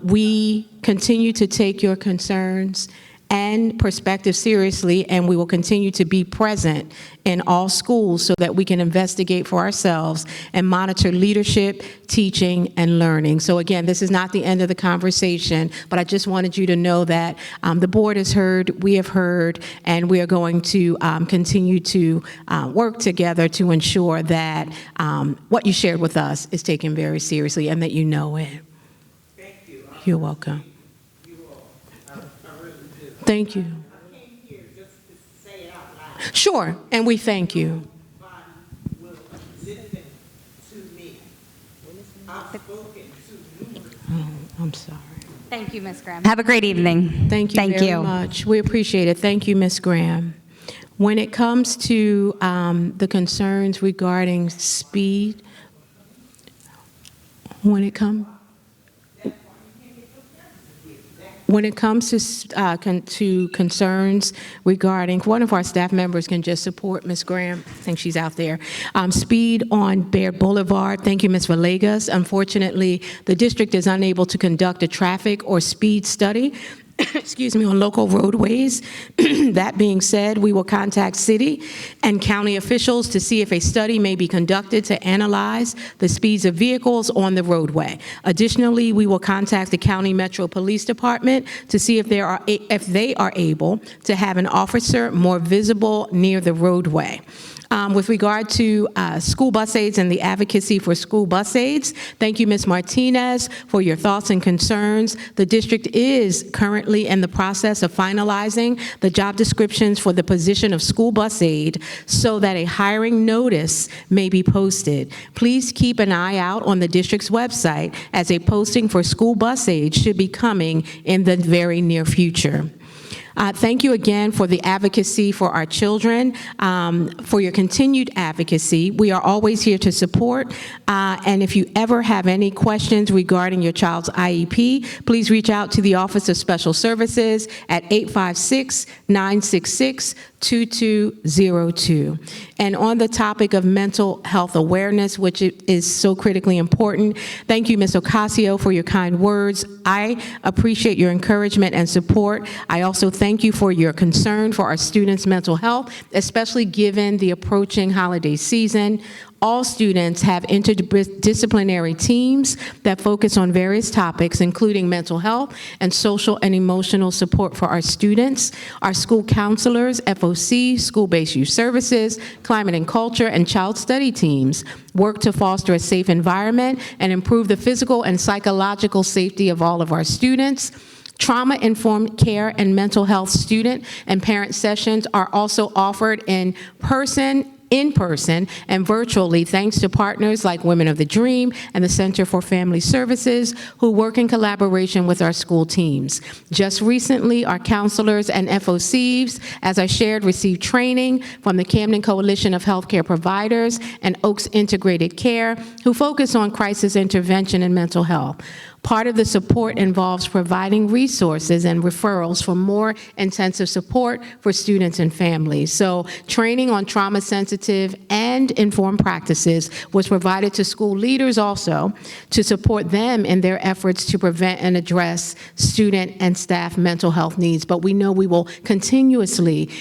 We continue to take your concerns and perspective seriously, and we will continue to be present in all schools so that we can investigate for ourselves and monitor leadership, teaching, and learning. So again, this is not the end of the conversation, but I just wanted you to know that the board has heard, we have heard, and we are going to continue to work together to ensure that what you shared with us is taken very seriously and that you know it. Thank you. You're welcome. Thank you. Sure, and we thank you. Oh, I'm sorry. Thank you, Ms. Graham. Have a great evening. Thank you very much. We appreciate it. Thank you, Ms. Graham. When it comes to the concerns regarding speed, when it comes to concerns regarding, one of our staff members can just support Ms. Graham. I think she's out there. Speed on Baird Boulevard. Thank you, Ms. Villegas. Unfortunately, the district is unable to conduct a traffic or speed study excuse me, on local roadways. That being said, we will contact city and county officials to see if a study may be conducted to analyze the speeds of vehicles on the roadway. Additionally, we will contact the County Metro Police Department to see if they are able to have an officer more visible near the roadway. With regard to school bus aids and the advocacy for school bus aids, thank you, Ms. Martinez, for your thoughts and concerns. The district is currently in the process of finalizing the job descriptions for the position of school bus aid so that a hiring notice may be posted. Please keep an eye out on the district's website as a posting for school bus aid should be coming in the very near future. Thank you again for the advocacy for our children, for your continued advocacy. We are always here to support, and if you ever have any questions regarding your child's IEP, please reach out to the Office of Special Services at 856-966-2202. And on the topic of mental health awareness, which is so critically important, thank you, Ms. Ocasio, for your kind words. I appreciate your encouragement and support. I also thank you for your concern for our students' mental health, especially given the approaching holiday season. All students have interdisciplinary teams that focus on various topics, including mental health and social and emotional support for our students. Our school counselors, FOC, school-based youth services, climate and culture, and child study teams work to foster a safe environment and improve the physical and psychological safety of all of our students. Trauma-informed care and mental health student and parent sessions are also offered in person, and virtually, thanks to partners like Women of the Dream and the Center for Family Services, who work in collaboration with our school teams. Just recently, our counselors and FOCs, as I shared, received training from the Camden Coalition of Healthcare Providers and Oaks Integrated Care, who focus on crisis intervention and mental health. Part of the support involves providing resources and referrals for more intensive support for students and families. So training on trauma-sensitive and informed practices was provided to school leaders also to support them in their efforts to prevent and address student and staff mental health needs. But we know we will continuously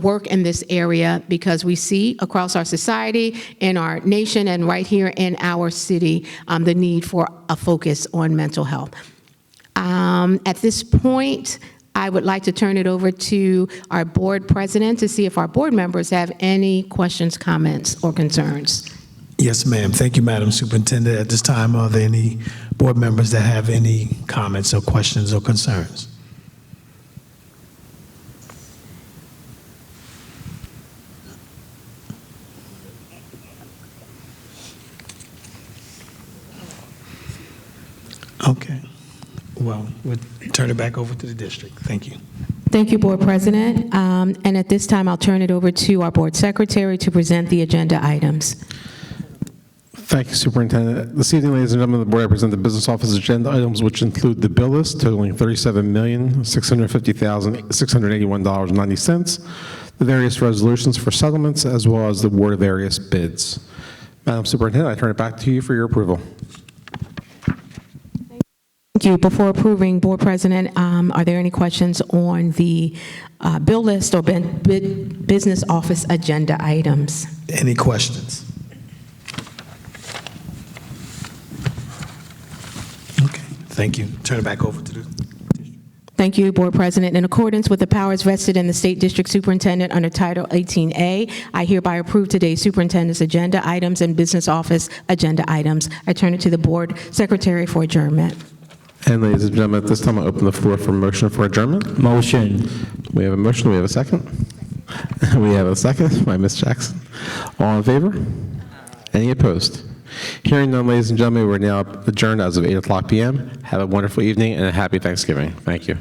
work in this area because we see across our society, in our nation, and right here in our city, the need for a focus on mental health. At this point, I would like to turn it over to our board president to see if our board members have any questions, comments, or concerns. Yes, ma'am. Thank you, Madam Superintendent. At this time, are there any board members that have any comments or questions or concerns? Okay. Well, we'll turn it back over to the district. Thank you. Thank you, Board President. And at this time, I'll turn it over to our Board Secretary to present the agenda items. Thank you, Superintendent. This evening, ladies and gentlemen, the board, I present the business office agenda items, which include the bill list totaling $37,650,681.90, the various resolutions for settlements, as well as the award of various bids. Madam Superintendent, I turn it back to you for your approval. Thank you. Before approving, Board President, are there any questions on the bill list or business office agenda items? Any questions? Okay, thank you. Turn it back over to the district. Thank you, Board President. In accordance with the powers vested in the State District Superintendent under Title 18A, I hereby approve today's superintendent's agenda items and business office agenda items. I turn it to the Board Secretary for adjournment. And ladies and gentlemen, at this time, I open the floor for motion for adjournment. Motion. We have a motion. We have a second. We have a second by Ms. Jackson. All in favor? Any opposed? Hearing none, ladies and gentlemen, we're now adjourned as of 8 o'clock p.m. Have a wonderful evening and a happy Thanksgiving. Thank you.